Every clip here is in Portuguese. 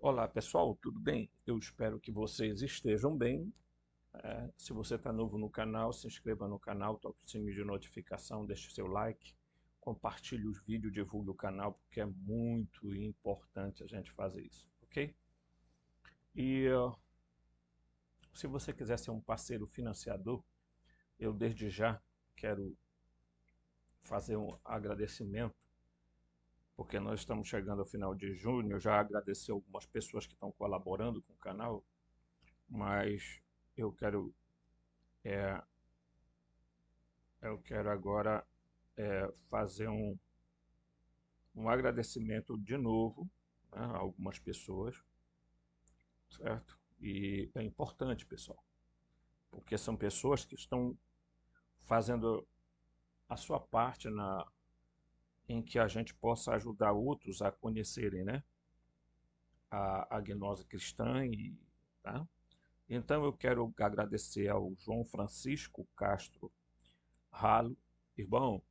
Olá pessoal, tudo bem? Eu espero que vocês estejam bem. Se você está novo no canal, se inscreva no canal, toque o sininho de notificação, deixe seu like, compartilhe os vídeos, divulgue o canal, porque é muito importante a gente fazer isso, ok? E se você quiser ser um parceiro financiador, eu desde já quero fazer um agradecimento, porque nós estamos chegando ao final de junho. Eu já agradeci algumas pessoas que estão colaborando com o canal, mas eu quero é, eu quero agora fazer um agradecimento de novo, né, a algumas pessoas, certo? E é importante, pessoal, porque são pessoas que estão fazendo a sua parte em que a gente possa ajudar outros a conhecerem, né, a gnose cristã. Tá? Então eu quero agradecer ao João Francisco Castro Ralo. Irmão,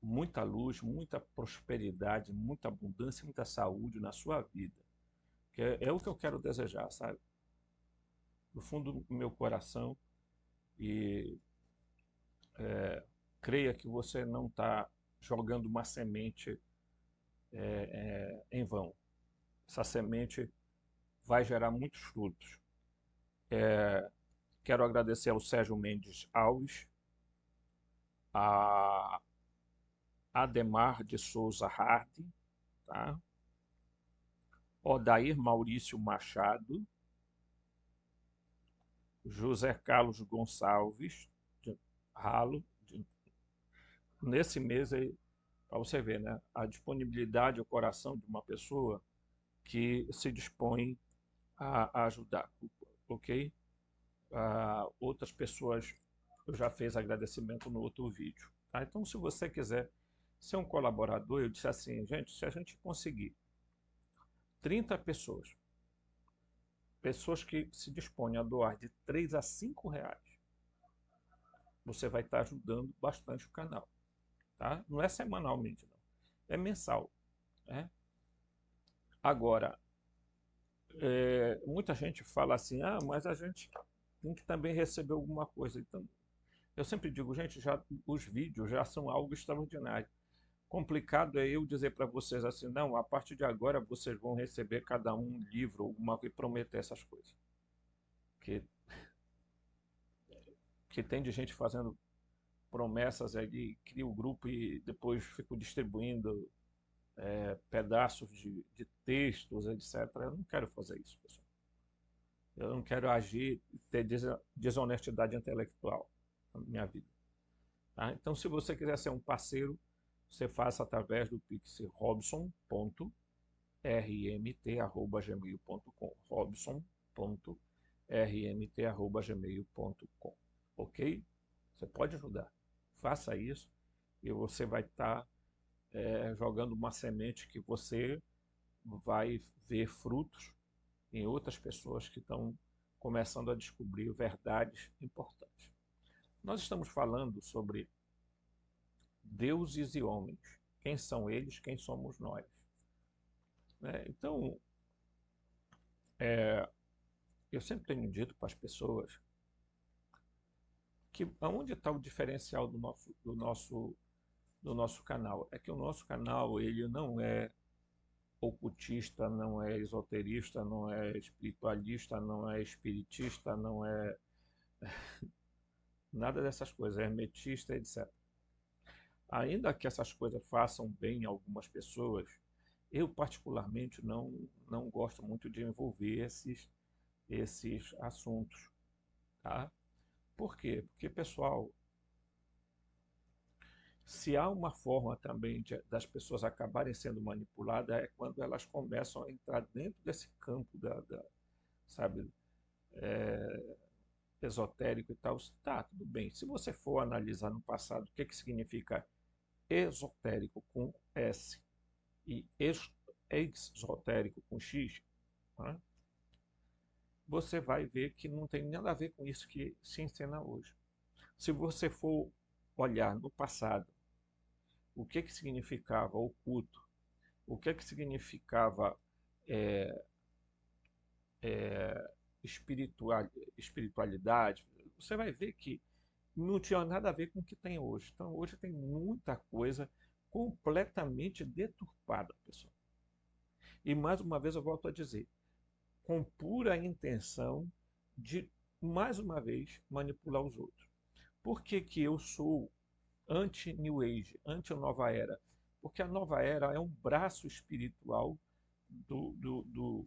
muita luz, muita prosperidade, muita abundância, muita saúde na sua vida. Que é o que eu quero desejar, sabe? Do fundo do meu coração. E creia que você não está jogando uma semente em vão. Essa semente vai gerar muitos frutos. Quero agradecer ao Sérgio Mendes Alves, a Ademar de Souza Hardy, tá? Odair Maurício Machado, José Carlos Gonçalves, de Ralo. Nesse mês, para você ver, né, a disponibilidade, o coração de uma pessoa que se dispõe a ajudar, ok? Outras pessoas eu já fiz agradecimento no outro vídeo. Tá? Então, se você quiser ser um colaborador, eu disse assim, gente, se a gente conseguir 30 pessoas, pessoas que se dispõem a doar de 3 a 5 reais, você vai estar ajudando bastante o canal. Tá? Não é semanalmente, não. É mensal. Né? Agora, muita gente fala assim, mas a gente tem que também receber alguma coisa. Então, eu sempre digo, gente, já, os vídeos já são algo extraordinário. Complicado é eu dizer para vocês assim, não, a partir de agora vocês vão receber cada um livro, alguma coisa, e prometer essas coisas. Que, que tem de gente fazendo promessas aí, cria o grupo e depois fica distribuindo pedaços de textos, etc. Eu não quero fazer isso, pessoal. Eu não quero agir, ter desonestidade intelectual na minha vida. Tá? Então, se você quiser ser um parceiro, você faça através do Pix robson.rmt@gmail.com. robson.rmt@gmail.com. Ok? Você pode ajudar. Faça isso e você vai estar jogando uma semente que você vai ver frutos em outras pessoas que estão começando a descobrir verdades importantes. Nós estamos falando sobre deuses e homens. Quem são eles? Quem somos nós? Né? Então, eu sempre tenho dito para as pessoas que aonde está o diferencial do nosso canal? É que o nosso canal ele não é ocultista, não é esoterista, não é espiritualista, não é espiritista, não é nada dessas coisas, é hermetista, etc. Ainda que essas coisas façam bem a algumas pessoas, eu particularmente não gosto muito de envolver esses assuntos, tá? Por quê? Porque, pessoal, se há uma forma também das pessoas acabarem sendo manipuladas é quando elas começam a entrar dentro desse campo sabe, esotérico e tal. Tá, tudo bem. Se você for analisar no passado o que significa esotérico com S e exotérico com X, né, você vai ver que não tem nada a ver com isso que se ensina hoje. Se você for olhar no passado o que significava oculto, que é que significava é, espiritualidade, você vai ver que não tinha nada a ver com o que tem hoje. Então, hoje tem muita coisa completamente deturpada, pessoal. E mais uma vez eu volto a dizer, com pura intenção de, mais uma vez, manipular os outros. Por que que eu sou anti-New Age, anti-Nova Era? Porque a Nova Era é um braço espiritual do, do,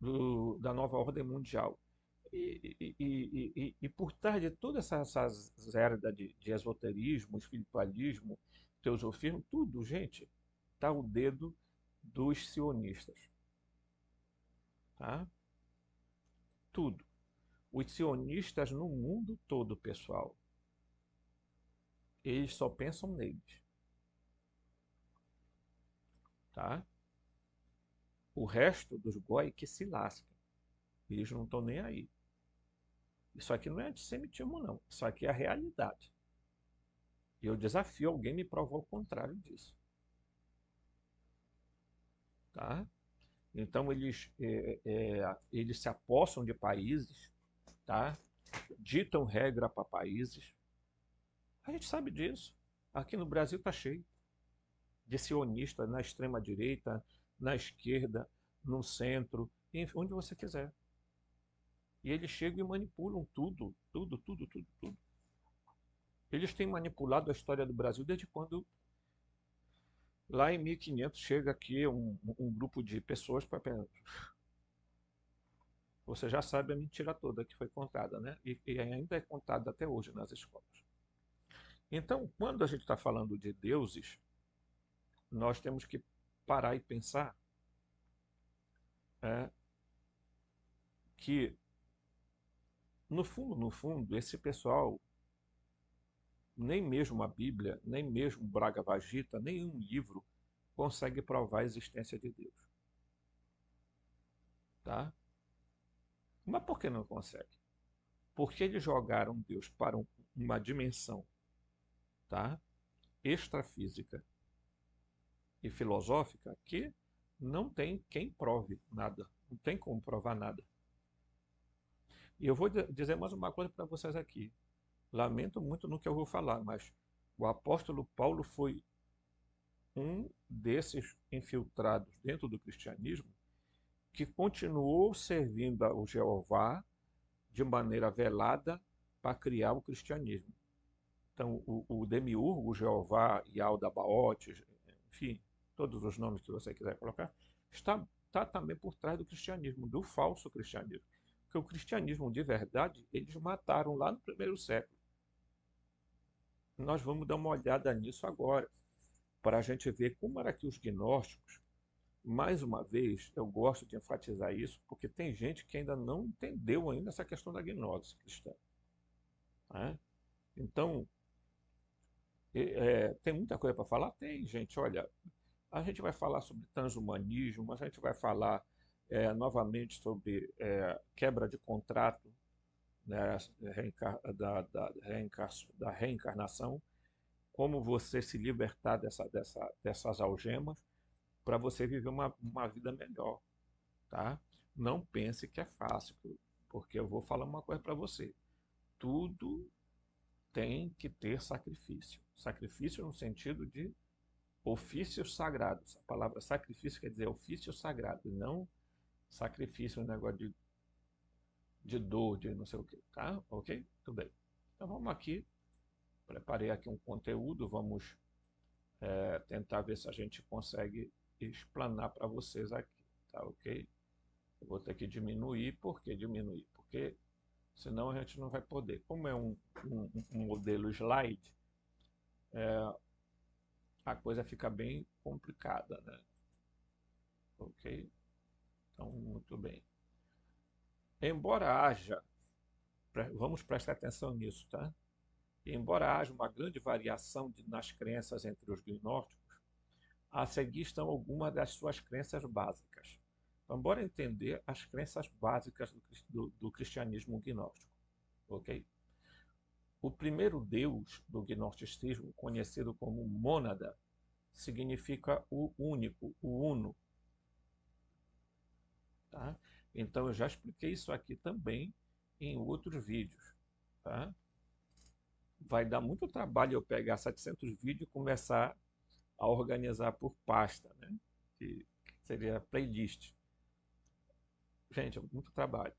do, da nova ordem mundial. E por trás de toda essa zerda de esoterismo, espiritualismo, teosofismo, tudo, gente, está o dedo dos sionistas. Tá? Tudo. Os sionistas no mundo todo, pessoal, eles só pensam neles. Tá? O resto dos goi que se lasquem. Eles não estão nem aí. Isso aqui não é antissemitismo, não. Isso aqui é a realidade. E eu desafio alguém me provar o contrário disso. Tá? Então eles se apossam de países, tá? Ditam regra para países. A gente sabe disso. Aqui no Brasil está cheio de sionistas na extrema direita, na esquerda, no centro, enfim, onde você quiser. E eles chegam e manipulam tudo, tudo, tudo, tudo, tudo. Eles têm manipulado a história do Brasil desde quando, lá em 1500, chega aqui um grupo de pessoas para. Você já sabe a mentira toda que foi contada, né? E ainda é contada até hoje nas escolas. Então, quando a gente está falando de deuses, nós temos que parar e pensar é, que, no fundo, esse pessoal, nem mesmo a Bíblia, nem mesmo Bhagavad Gita, nenhum livro consegue provar a existência de Deus. Tá? Mas por que não consegue? Porque eles jogaram Deus para uma dimensão, tá? Extrafísica e filosófica que não tem quem prove nada, não tem como provar nada. E eu vou dizer mais uma coisa para vocês aqui. Lamento muito no que eu vou falar, mas o apóstolo Paulo foi um desses infiltrados dentro do cristianismo que continuou servindo ao Jeová de maneira velada para criar o cristianismo. Então, o demiurgo, o Jeová, Yalda Baote, enfim, todos os nomes que você quiser colocar, está também por trás do cristianismo, do falso cristianismo. Porque o cristianismo de verdade, eles mataram lá no primeiro século. Nós vamos dar uma olhada nisso agora, para a gente ver como era que os gnósticos, mais uma vez, eu gosto de enfatizar isso, porque tem gente que ainda não entendeu ainda essa questão da gnose cristã. Né? Então, tem muita coisa para falar? Tem, gente. Olha, a gente vai falar sobre transhumanismo, a gente vai falar novamente sobre quebra de contrato, né, da reencarnação, como você se libertar dessas algemas para você viver uma vida melhor, tá? Não pense que é fácil, porque eu vou falar uma coisa para você. Tudo tem que ter sacrifício. Sacrifício no sentido de ofícios sagrados. A palavra sacrifício quer dizer ofício sagrado, não sacrifício, um negócio de dor, de não sei o que, tá? Ok? Tudo bem. Então vamos aqui. Preparei aqui um conteúdo, vamos tentar ver se a gente consegue explanar para vocês aqui, tá ok? Eu vou ter que diminuir, por que diminuir? Porque senão a gente não vai poder. Como é um modelo slide, a coisa fica bem complicada, né? Ok? Então, muito bem. Embora haja, vamos prestar atenção nisso, tá? Embora haja uma grande variação nas crenças entre os gnósticos, a seguir estão algumas das suas crenças básicas. Então, bora entender as crenças básicas do cristianismo gnóstico, ok? O primeiro deus do gnosticismo, conhecido como Mônada, significa o único, o uno, tá? Então eu já expliquei isso aqui também em outros vídeos, tá? Vai dar muito trabalho eu pegar 700 vídeos e começar a organizar por pasta, né? Que seria playlist. Gente, é muito trabalho.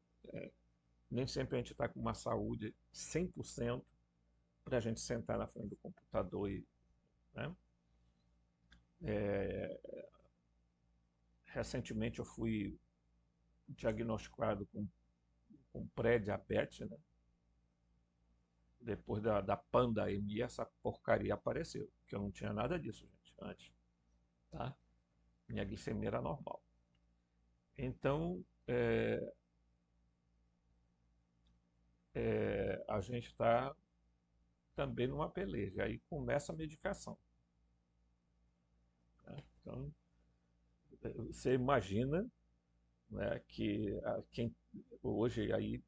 Nem sempre a gente está com uma saúde 100% para a gente sentar na frente do computador e, né? Recentemente eu fui diagnosticado com pré-diabetes, né? Depois da pandemia, essa porcaria apareceu, que eu não tinha nada disso, gente, antes, tá? Minha glicemia era normal. Então, a gente está também numa peleja. Aí começa a medicação, né? Então, você imagina, né, que quem hoje aí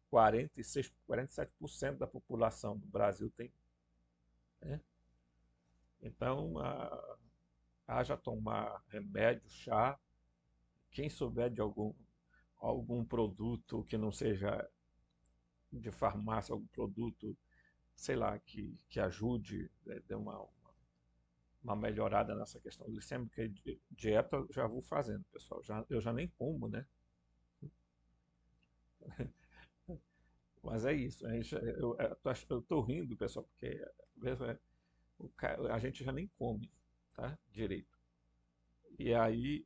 46, 47% da população do Brasil tem, né? Então, haja tomar remédio, chá. Quem souber de algum produto que não seja de farmácia, algum produto, sei lá, que ajude, né, dê uma melhorada nessa questão glicêmica, dieta eu já vou fazendo, pessoal. Eu já nem como, né? Mas é isso. Eu tô rindo, pessoal, porque mesmo a gente já nem come, tá? Direito. E aí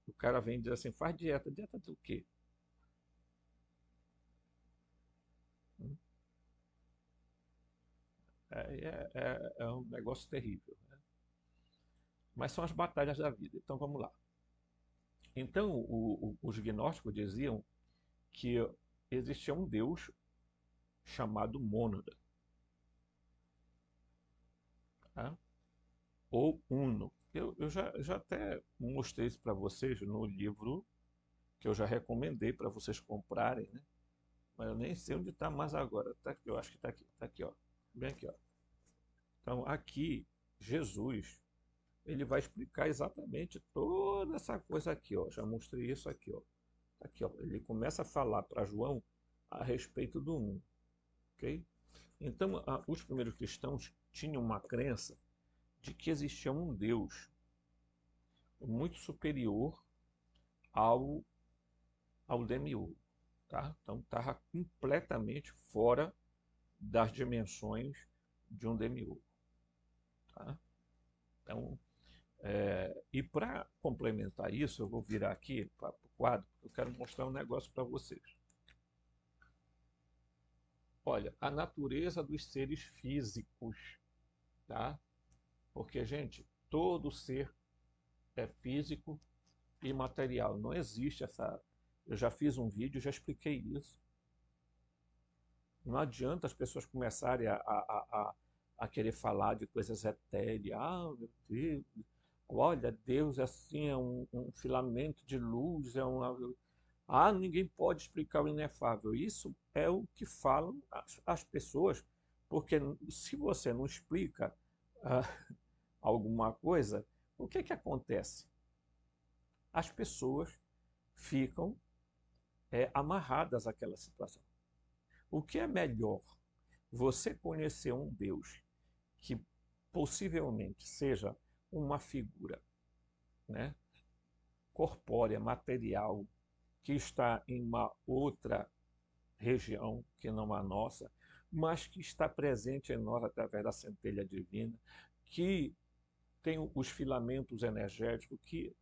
o cara vem e diz assim, faz dieta. Dieta do quê? É um negócio terrível, né? Mas são as batalhas da vida. Então vamos lá. Então os gnósticos diziam que existia um Deus chamado Mônada, tá? Ou Uno. Eu já até mostrei isso para vocês no livro que eu já recomendei para vocês comprarem, né? Mas eu nem sei onde está mais agora. Tá aqui, eu acho que está aqui, ó. Bem aqui, ó. Então aqui Jesus ele vai explicar exatamente toda essa coisa aqui, ó. Já mostrei isso aqui, ó. Aqui, ó. Ele começa a falar para João a respeito do mundo, ok? Então, os primeiros cristãos tinham uma crença de que existia um Deus muito superior ao, ao demiurgo, tá? Então, estava completamente fora das dimensões de um demiurgo, tá? Então, e para complementar isso, eu vou virar aqui para o quadro, porque eu quero mostrar um negócio para vocês. Olha, a natureza dos seres físicos, tá? Porque, gente, todo ser é físico e material. Não existe essa. Eu já fiz um vídeo, já expliquei isso. Não adianta as pessoas começarem a querer falar de coisas etéreas. Ah, meu Deus, olha, Deus assim é um filamento de luz, é uma. Ah, ninguém pode explicar o inefável. Isso é o que falam as pessoas, porque se você não explica ah, alguma coisa, o que acontece? As pessoas ficam amarradas àquela situação. O que é melhor? Você conhecer um Deus que possivelmente seja uma figura, né, corpórea, material, que está em uma outra região que não a nossa, mas que está presente em nós através da centelha divina, que tem os filamentos energéticos que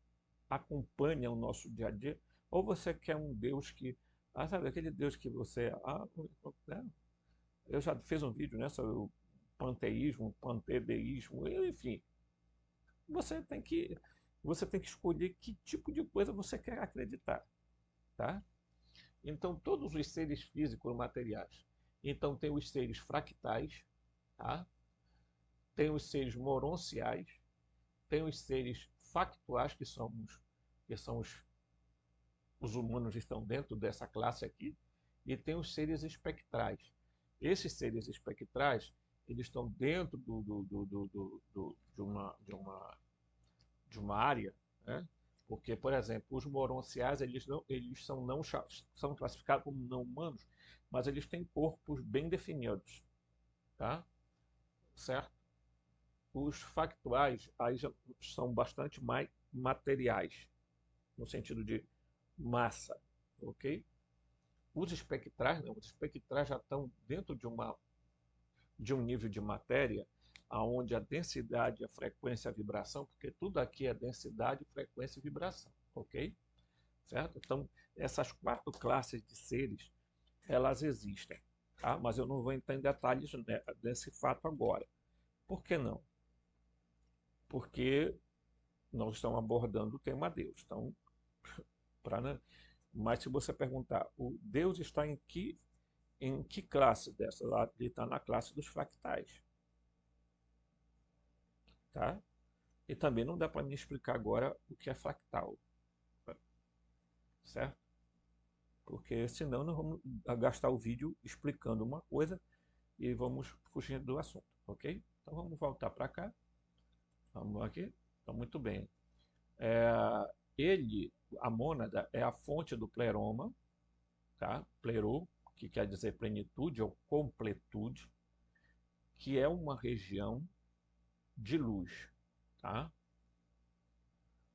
acompanham o nosso dia a dia, ou você quer um Deus que, sabe, aquele Deus que você, né? Eu já fiz um vídeo, né, sobre o panteísmo, pantedeísmo, enfim, você tem que você tem que escolher que tipo de coisa você quer acreditar, tá? Então, todos os seres físicos materiais. Então, tem os seres fractais, tá? Tem os seres moronciais, tem os seres factuais, que são os humanos que estão dentro dessa classe aqui, e tem os seres espectrais. Esses seres espectrais, eles estão dentro de uma área, né? Porque, por exemplo, os moronciais, eles são classificados como não humanos, mas eles têm corpos bem definidos, tá? Certo? Os factuais aí já são bastante mais materiais, no sentido de massa, ok? Os espectrais, não, os espectrais já estão dentro de um nível de matéria aonde a densidade, a frequência, a vibração, porque tudo aqui é densidade, frequência e vibração, ok? Certo? Então, essas quatro classes de seres, elas existem, tá? Mas eu não vou entrar em detalhes desse fato agora. Por que não? Porque nós estamos abordando o tema Deus. Então, né? Mas se você perguntar, o Deus está em que classe dessa? Ele está na classe dos fractais, tá? E também não dá para me explicar agora o que é fractal, certo? Porque senão nós vamos gastar o vídeo explicando uma coisa e vamos fugir do assunto, ok? Então vamos voltar para cá. Vamos aqui. Então, muito bem. É, a mônada, é a fonte do pleroma, tá? Plerô, que quer dizer plenitude ou completude, que é uma região de luz, tá?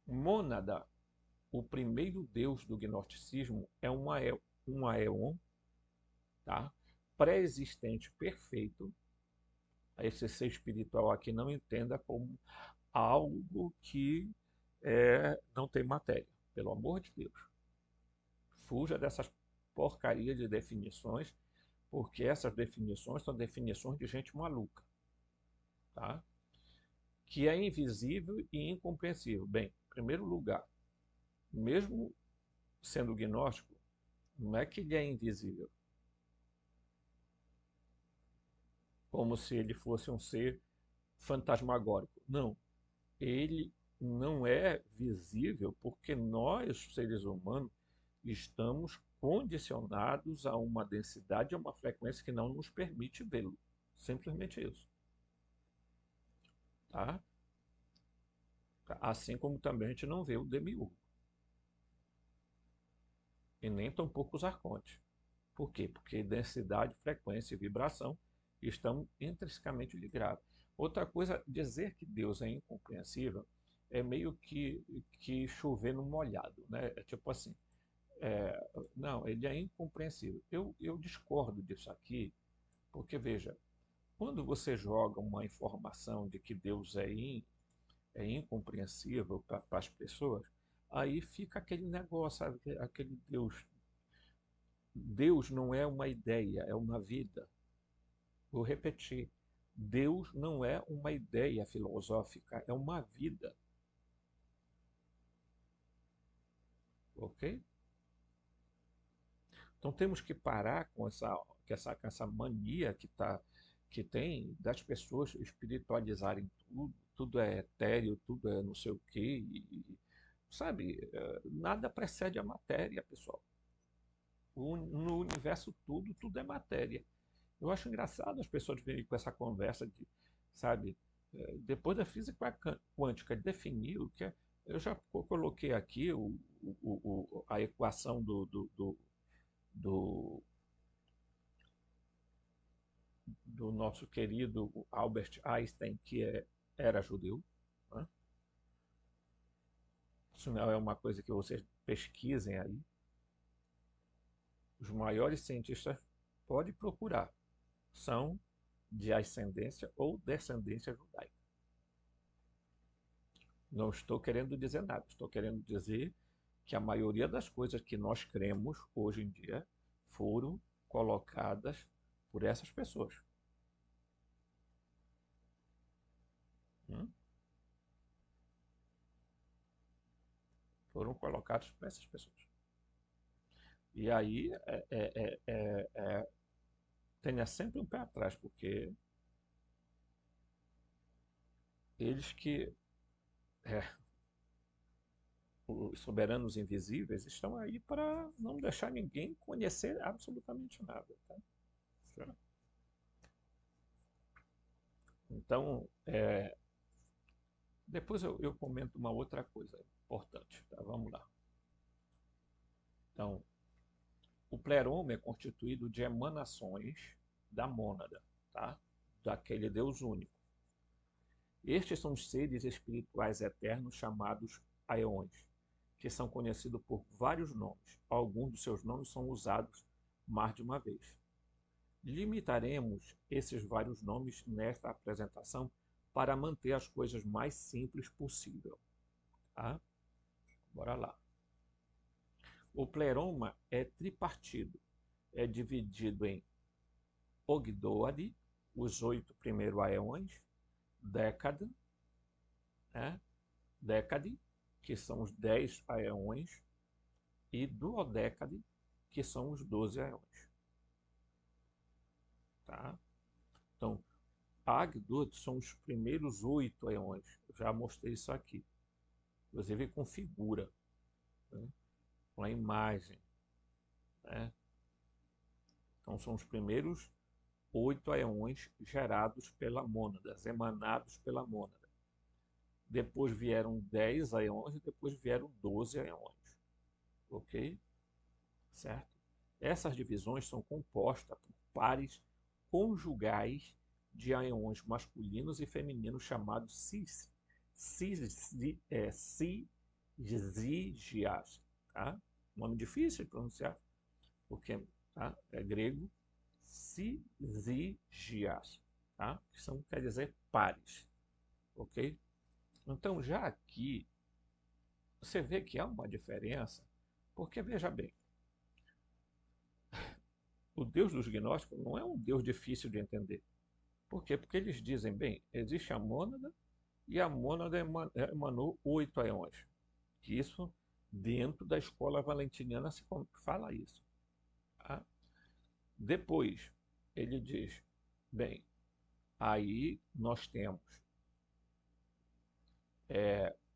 Mônada, o primeiro deus do gnosticismo, é um aeon, tá? Pré-existente perfeito. Esse ser espiritual aqui não entenda como algo que não tem matéria. Pelo amor de Deus. Fuja dessas porcarias de definições, porque essas definições são definições de gente maluca, tá? Que é invisível e incompreensível. Bem, em primeiro lugar, mesmo sendo gnóstico, não é que ele é invisível, como se ele fosse um ser fantasmagórico. Não, ele não é visível porque nós, seres humanos, estamos condicionados a uma densidade, a uma frequência que não nos permite vê-lo. Simplesmente isso. Tá? Assim como também a gente não vê o demiurgo. E nem tampouco os arcontes. Por quê? Porque densidade, frequência e vibração estão intrinsecamente ligados. Outra coisa, dizer que Deus é incompreensível é meio que chover no molhado, né? É tipo assim, não, ele é incompreensível. Eu discordo disso aqui, porque veja, quando você joga uma informação de que Deus é incompreensível para as pessoas, aí fica aquele negócio, sabe? Aquele Deus. Deus não é uma ideia, é uma vida. Vou repetir. Deus não é uma ideia filosófica, é uma vida. Ok? Então temos que parar com essa mania que tem das pessoas espiritualizarem tudo, tudo é etéreo, tudo é não sei o quê, sabe? Nada precede a matéria, pessoal. No universo tudo é matéria. Eu acho engraçado as pessoas virem com essa conversa de, sabe, depois da física quântica definiu que eu já coloquei aqui a equação do, do nosso querido Albert Einstein, que era judeu, né? Isso não é uma coisa que vocês pesquisem aí. Os maiores cientistas, pode procurar, são de ascendência ou descendência judaica. Não estou querendo dizer nada, estou querendo dizer que a maioria das coisas que nós cremos hoje em dia foram colocadas por essas pessoas. Hum? Foram colocadas por essas pessoas. E aí tenha sempre um pé atrás, porque eles que, é, os soberanos invisíveis, estão aí para não deixar ninguém conhecer absolutamente nada. Tá? Então, depois eu comento uma outra coisa importante, tá? Vamos lá. Então, o pleroma é constituído de emanações da mônada, tá? Daquele Deus único. Estes são os seres espirituais eternos chamados aeões, que são conhecidos por vários nomes. Alguns dos seus nomes são usados mais de uma vez. Limitaremos esses vários nomes nesta apresentação para manter as coisas mais simples possível. Tá? Bora lá. O pleroma é tripartido. É dividido em Ogdoade, os 8 primeiros aeões, década, né? Décade, que são os 10 aeões, e duodécade, que são os 12 aeões. Tá? Então, Agdud são os primeiros 8 aeões. Eu já mostrei isso aqui. Inclusive com figura, né? Com a imagem. Né? Então, são os primeiros 8 aeões gerados pela mônada, emanados pela mônada. Depois vieram 10 aeões e depois vieram 12 aeões. Ok? Certo? Essas divisões são compostas por pares conjugais de aeões masculinos e femininos chamados sigias. Tá? Nome difícil de pronunciar, porque tá? É grego, sigias, tá? Que são, quer dizer pares. Ok? Então, já aqui, você vê que há uma diferença, porque, veja bem, o Deus dos gnósticos não é um Deus difícil de entender. Por quê? Porque eles dizem, bem, existe a mônada e a mônada emanou 8 aeões. Isso, dentro da escola valentiniana, se fala isso. Tá? Depois, ele diz, bem, aí nós temos,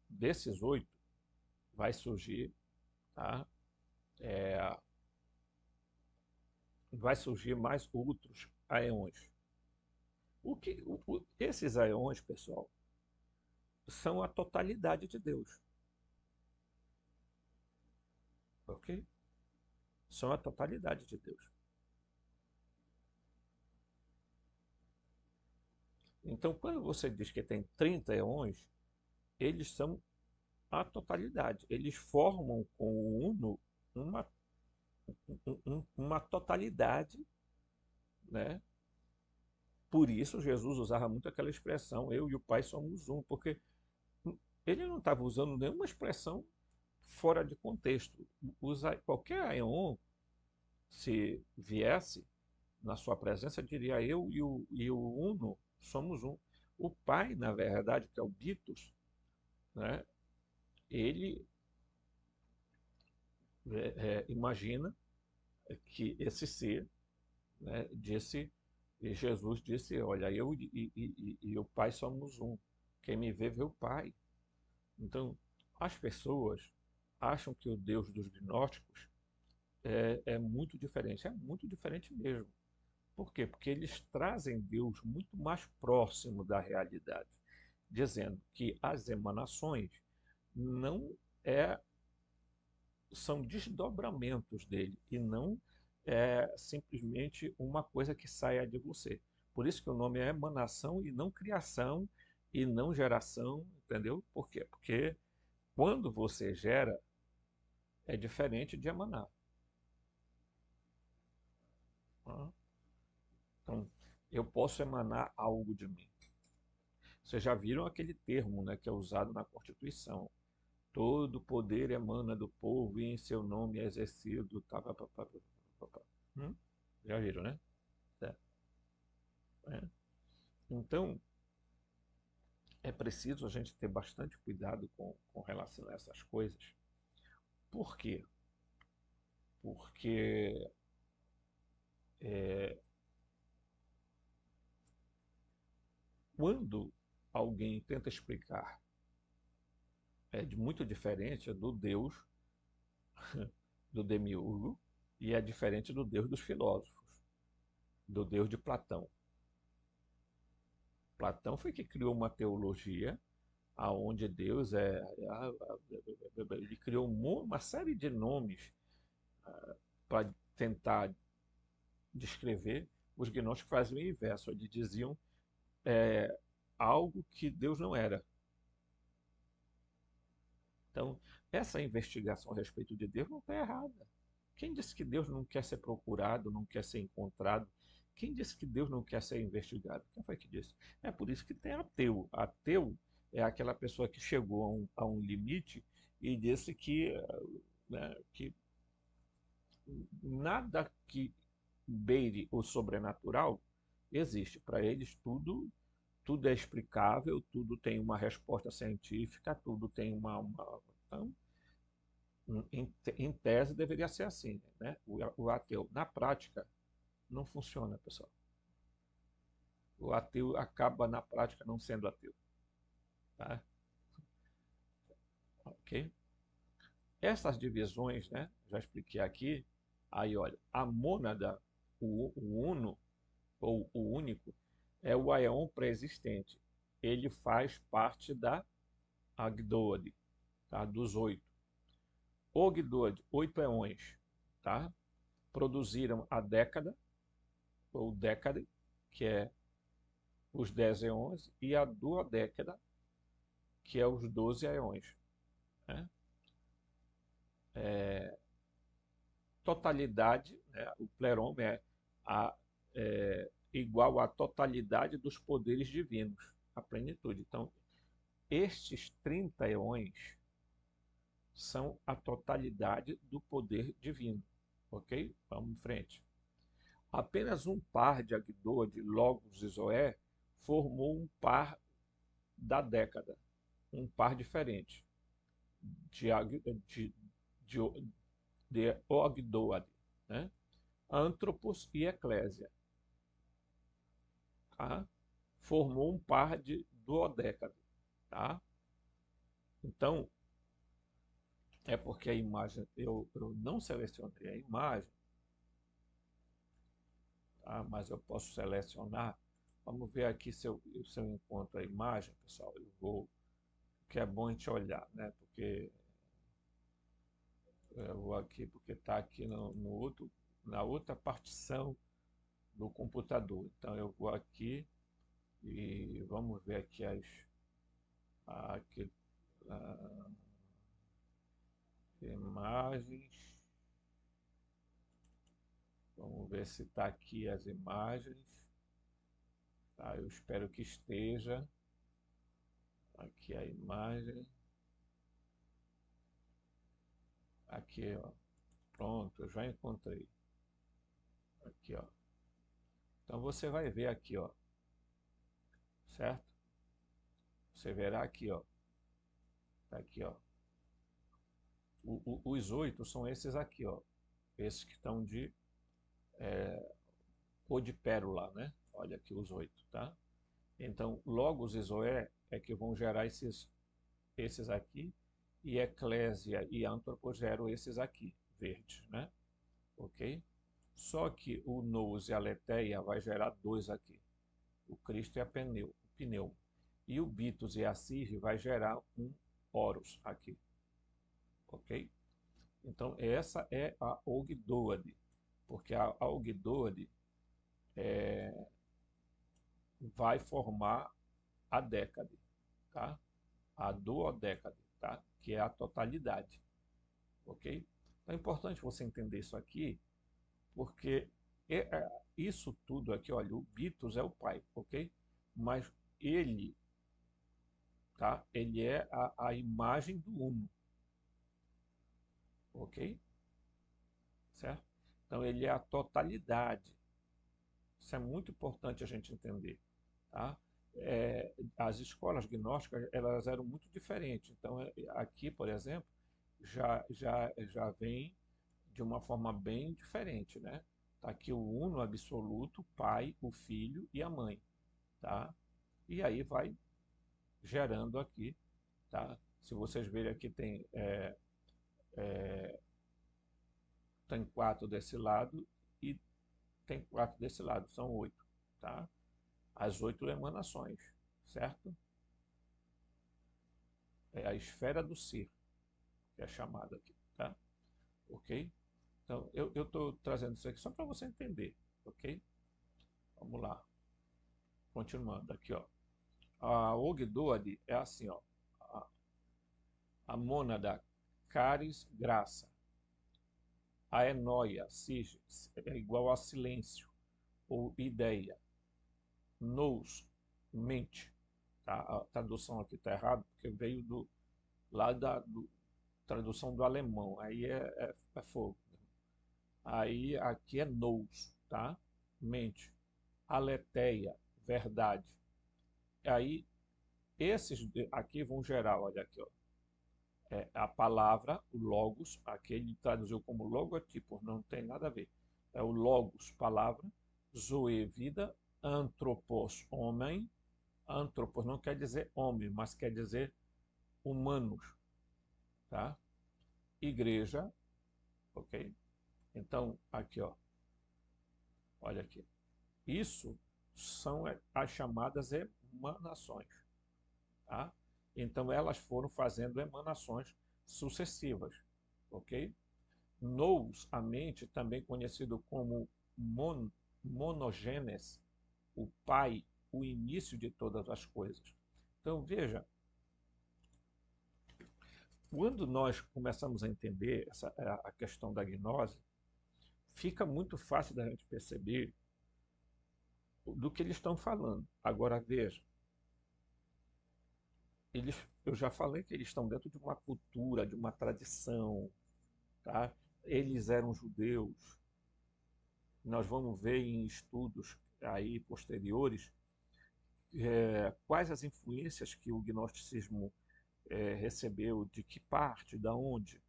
desses 8, vai surgir, tá? Vai surgir mais outros aeões. Esses aeões, pessoal, são a totalidade de Deus. Ok? São a totalidade de Deus. Então, quando você diz que tem 30 eões, eles são a totalidade. Eles formam com o Uno uma totalidade, né? Por isso Jesus usava muito aquela expressão, eu e o Pai somos um, porque ele não estava usando nenhuma expressão fora de contexto. Qualquer aeon, se viesse na sua presença, diria eu e o Uno somos um. O Pai, na verdade, que é o Ditos, né? Ele imagina que esse ser, né, disse, e Jesus disse, olha, eu e o Pai somos um. Quem me vê o Pai. Então, as pessoas acham que o Deus dos gnósticos é muito diferente mesmo. Por quê? Porque eles trazem Deus muito mais próximo da realidade, dizendo que as emanações não é, são desdobramentos dele e não é simplesmente uma coisa que saia de você. Por isso que o nome é emanação e não criação e não geração, entendeu? Por quê? Porque quando você gera, é diferente de emanar. Tá? Então, eu posso emanar algo de mim. Vocês já viram aquele termo, né, que é usado na Constituição. Todo poder emana do povo e em seu nome é exercido. Tá, pá, pá, pá, pá, pá, pá. Hum? Já viram, né? É. É. Então, é preciso a gente ter bastante cuidado com relação a essas coisas. Por quê? Porque quando alguém tenta explicar de muito diferente do Deus do Demiurgo e é diferente do Deus dos filósofos, do Deus de Platão. Platão foi que criou uma teologia aonde Deus ele criou uma série de nomes para tentar descrever. Os gnósticos faziam o inverso, eles diziam algo que Deus não era. Então, essa investigação a respeito de Deus não está errada. Quem disse que Deus não quer ser procurado, não quer ser encontrado? Quem disse que Deus não quer ser investigado? Quem foi que disse? É por isso que tem ateu. Ateu é aquela pessoa que chegou a um limite e disse que nada que beire o sobrenatural existe. Para eles, tudo é explicável, tudo tem uma resposta científica, tudo tem então, em tese deveria ser assim, né? O ateu, na prática, não funciona, pessoal. O ateu acaba na prática não sendo ateu, tá? Ok? Essas divisões, né? Já expliquei aqui. Aí, olha, a mônada, o uno ou o único, é o aion pré-existente. Ele faz parte da Agdode, tá? Dos oito. Ogdode, 8 éons, tá? Produziram a década, ou décade, que é os 10 éons, e a duodécada, que é os 12 éons. Né? Totalidade, né? O pleroma é igual à totalidade dos poderes divinos, a plenitude. Então, estes 30 éons são a totalidade do poder divino. Ok? Vamos em frente. Apenas um par de Agdode, Logos e Zoé formou um par da década, um par diferente de, de, de, de Ogdoad, né? Antropos e Eclésia. Tá? Formou um par de duodécado. Tá? Então, é porque a imagem, eu não selecionei a imagem, tá? Mas eu posso selecionar. Vamos ver aqui se eu encontro a imagem, pessoal. Eu vou, que é bom a gente olhar, né? Porque eu vou aqui, porque está aqui na outra partição do computador. Então eu vou aqui e vamos ver aqui aqui, ah, imagens. Vamos ver se está aqui as imagens. Tá, eu espero que esteja. Aqui a imagem. Aqui, ó. Pronto, eu já encontrei. Aqui, ó. Então você vai ver aqui, ó. Certo? Você verá aqui, ó. Tá aqui, ó. Os oito são esses aqui, ó. Esses que estão ou de pérola, né? Olha aqui os oito, tá? Então, Logos e Zoé é que vão gerar esses aqui, e Eclésia e Antropos geram esses aqui, verdes, né? Ok? Só que o Nous e a Letéia vai gerar dois aqui, o Cristo e o Pneu. E o Bitos e a Sirre vai gerar um Horus aqui, ok? Então, essa é a Ogdoade, porque a Ogdoade vai formar a décade, tá? A duodécade, tá? Que é a totalidade, ok? Então é importante você entender isso aqui, porque isso tudo aqui, olha, o Bitos é o pai, ok? Mas ele, tá? Ele é a imagem do Uno, ok? Certo? Então ele é a totalidade. Isso é muito importante a gente entender, tá? As escolas gnósticas elas eram muito diferentes. Então aqui, por exemplo, já vem de uma forma bem diferente, né? Tá aqui o uno absoluto, o pai, o filho e a mãe, tá? E aí vai gerando aqui, tá? Se vocês verem aqui tem quatro desse lado e tem quatro desse lado, são oito, tá? As oito emanações, certo? É a esfera do ser, que é chamada aqui, tá? Ok? Então, eu estou trazendo isso aqui só para você entender, ok? Vamos lá, continuando aqui, ó. A Ogdoad é assim, ó. A, a mônada caris graça. A enóia, cis, é igual a silêncio ou ideia. Nous, mente. Tá? A tradução aqui está errada porque veio lá da tradução do alemão. Aí é fogo. Aí aqui é nous, tá? Mente. Aletheia, verdade. Aí esses aqui vão gerar, olha aqui, ó. É a palavra, o logos, aqui ele traduziu como logotipo, não tem nada a ver. É o logos, palavra, zoe, vida, anthropos, homem. Anthropos não quer dizer homem, mas quer dizer humanos, tá? Igreja, ok? Então, aqui, ó, olha aqui. Isso são as chamadas emanações, tá? Então, elas foram fazendo emanações sucessivas, ok? Nous, a mente, também conhecido como monogênese, o pai, o início de todas as coisas. Então, veja, quando nós começamos a entender a questão da gnose, fica muito fácil da gente perceber do que eles estão falando. Agora, veja, eu já falei que eles estão dentro de uma cultura, de uma tradição, tá? Eles eram judeus. Nós vamos ver em estudos aí posteriores quais as influências que o gnosticismo recebeu, de que parte, da onde,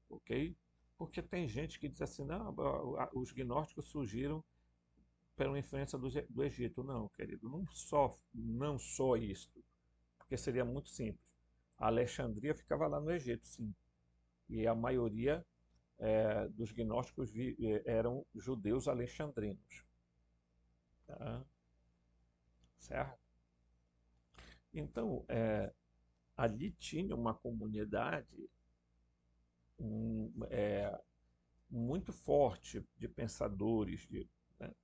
ok? Porque tem gente que diz assim, não, os gnósticos surgiram pela influência do Egito. Não, querido, não só isto, porque seria muito simples. A Alexandria ficava lá no Egito, sim, e a maioria dos gnósticos eram judeus alexandrinos, tá? Certo? Então, ali tinha uma comunidade muito forte de pensadores. Né?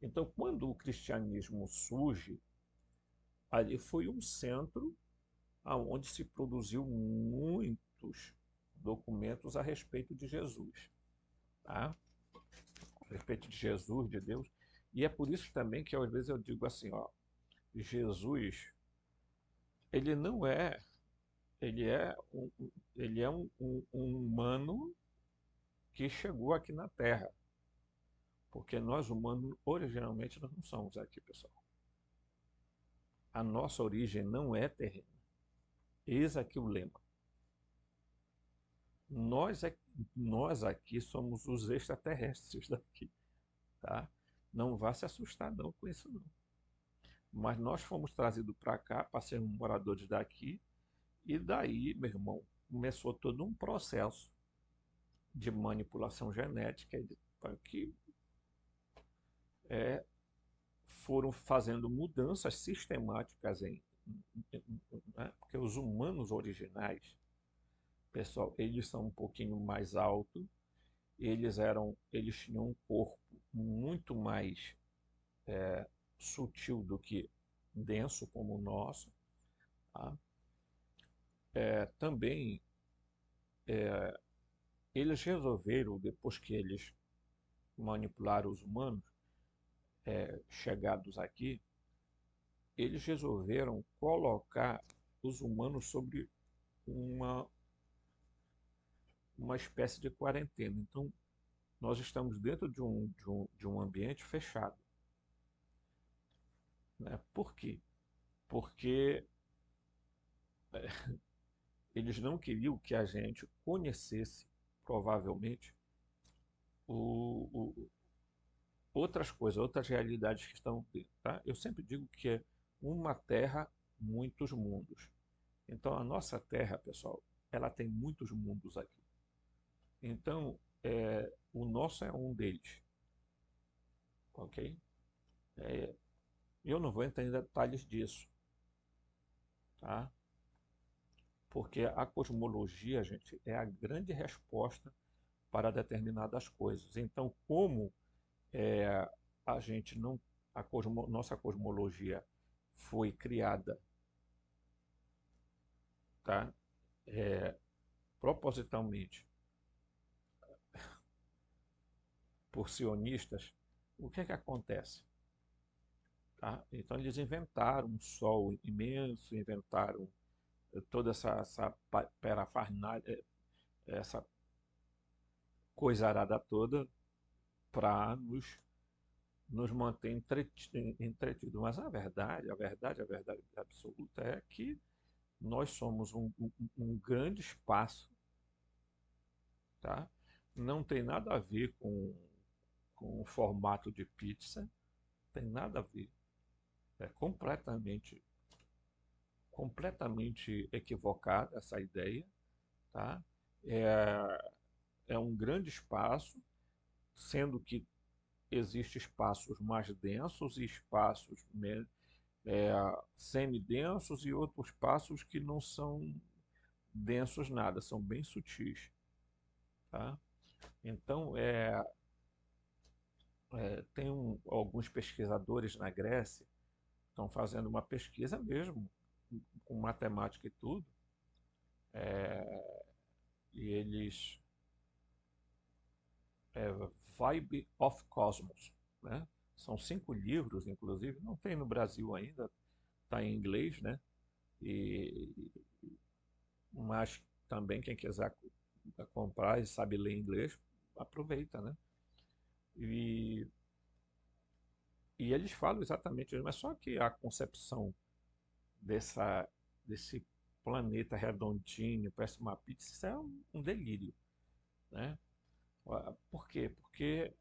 Então, quando o cristianismo surge, ali foi um centro onde se produziu muitos documentos a respeito de Jesus, tá? A respeito de Jesus, de Deus. E é por isso também que às vezes eu digo assim, ó, Jesus, ele não é, ele é um humano que chegou aqui na Terra, porque nós humanos originalmente nós não somos aqui, pessoal. A nossa origem não é terrena. Eis aqui o lema. Nós, nós aqui somos os extraterrestres daqui, tá? Não vá se assustar não com isso não. Mas nós fomos trazidos para cá para sermos moradores daqui e daí, meu irmão, começou todo um processo de manipulação genética que foram fazendo mudanças sistemáticas né? Porque os humanos originais, pessoal, eles são um pouquinho mais altos, eles tinham um corpo muito mais sutil do que denso como o nosso, tá? Também eles resolveram, depois que eles manipularam os humanos chegados aqui, eles resolveram colocar os humanos sobre uma, uma espécie de quarentena. Então, nós estamos dentro de um ambiente fechado. Né? Por quê? Porque eles não queriam que a gente conhecesse, provavelmente, o, o, outras coisas, outras realidades que estão dentro. Tá? Eu sempre digo que é uma terra, muitos mundos. Então, a nossa terra, pessoal, ela tem muitos mundos aqui. Então, o nosso é um deles, ok? Eu não vou entrar em detalhes disso, tá? Porque a cosmologia, gente, é a grande resposta para determinadas coisas. Então, como é, a gente não, nossa cosmologia foi criada, tá? É, propositalmente por sionistas, o que é que acontece? Tá? Então eles inventaram um sol imenso, inventaram toda essa parafernália, essa coisarada toda para nos manter entretidos. Mas a verdade absoluta é que nós somos um grande espaço, tá? Não tem nada a ver com o formato de pizza, tem nada a ver. É completamente equivocada essa ideia, tá? É um grande espaço, sendo que existem espaços mais densos e espaços é, semidensos e outros espaços que não são densos nada, são bem sutis, tá? Então, tem alguns pesquisadores na Grécia estão fazendo uma pesquisa mesmo, com matemática e tudo, e eles é, Vibe of Cosmos, né? São 5 livros, inclusive, não tem no Brasil ainda, está em inglês, né? E, mas também quem quiser comprar e sabe ler inglês, aproveita, né? E, e eles falam exatamente isso, mas só que a concepção desse planeta redondinho, parece uma pizza, isso é um delírio, né? Por quê? Porque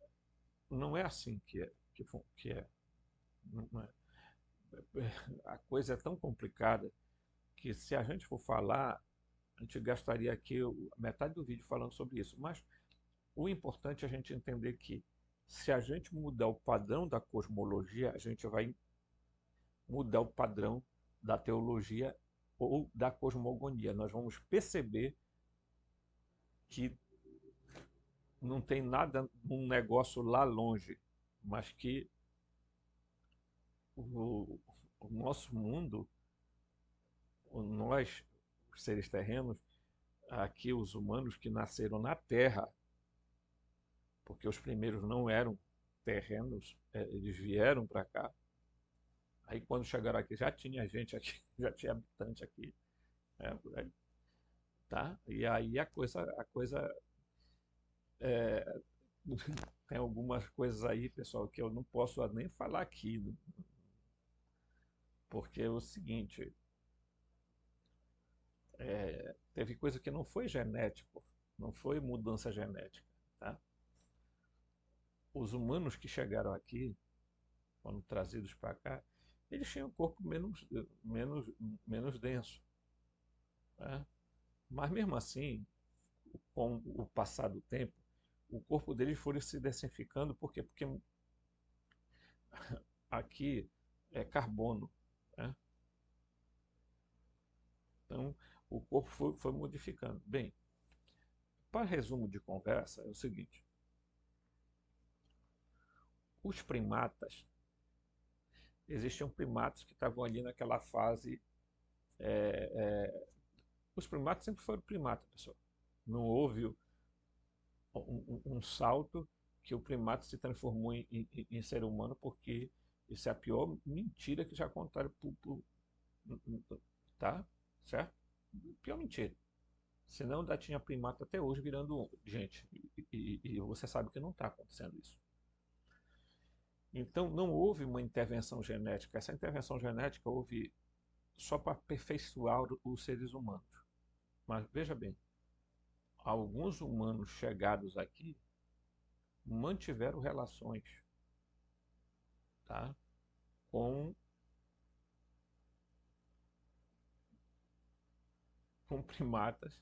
não é assim que é. Não é. A coisa é tão complicada que se a gente for falar, a gente gastaria aqui metade do vídeo falando sobre isso. Mas o importante é a gente entender que se a gente mudar o padrão da cosmologia, a gente vai mudar o padrão da teologia ou da cosmogonia. Nós vamos perceber que não tem nada, um negócio lá longe, mas que o nosso mundo, nós, os seres terrenos, aqui os humanos que nasceram na Terra, porque os primeiros não eram terrenos, eles vieram para cá. Aí quando chegaram aqui já tinha gente aqui, já tinha habitante aqui, né, tá? E aí a coisa é, tem algumas coisas aí, pessoal, que eu não posso nem falar aqui, né? Porque é o seguinte, teve coisa que não foi genético, não foi mudança genética, tá? Os humanos que chegaram aqui, quando trazidos para cá, eles tinham um corpo menos denso, né? Mas mesmo assim, com o passar do tempo, o corpo deles foi se densificando, por quê? Porque aqui é carbono, né? Então o corpo foi modificando. Bem, para resumo de conversa, é o seguinte: os primatas, existiam primatas que estavam ali naquela fase. Os primatas sempre foram primatas, pessoal. Não houve um salto que o primata se transformou em ser humano, porque isso é a pior mentira que já contaram tá? Certo? Pior mentira. Senão ainda tinha primata até hoje virando gente. E você sabe que não está acontecendo isso. Então não houve uma intervenção genética. Essa intervenção genética houve só para aperfeiçoar os seres humanos. Mas veja bem, alguns humanos chegados aqui mantiveram relações, tá? com, com primatas.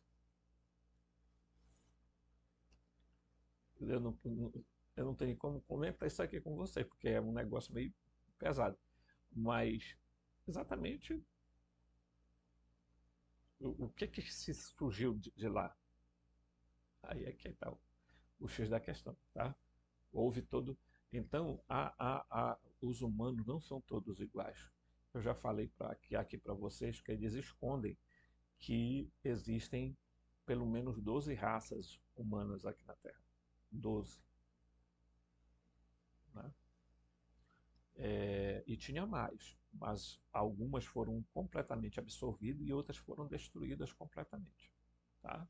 Eu não tenho como comentar isso aqui com você, porque é um negócio meio pesado. Mas, exatamente, O que se surgiu de lá? Aí é que está o X da questão, tá? Houve todo. Então, os humanos não são todos iguais. Eu já falei aqui para vocês que eles escondem que existem pelo menos 12 raças humanas aqui na Terra. 12, né? E tinha mais, mas algumas foram completamente absorvidas e outras foram destruídas completamente. Tá?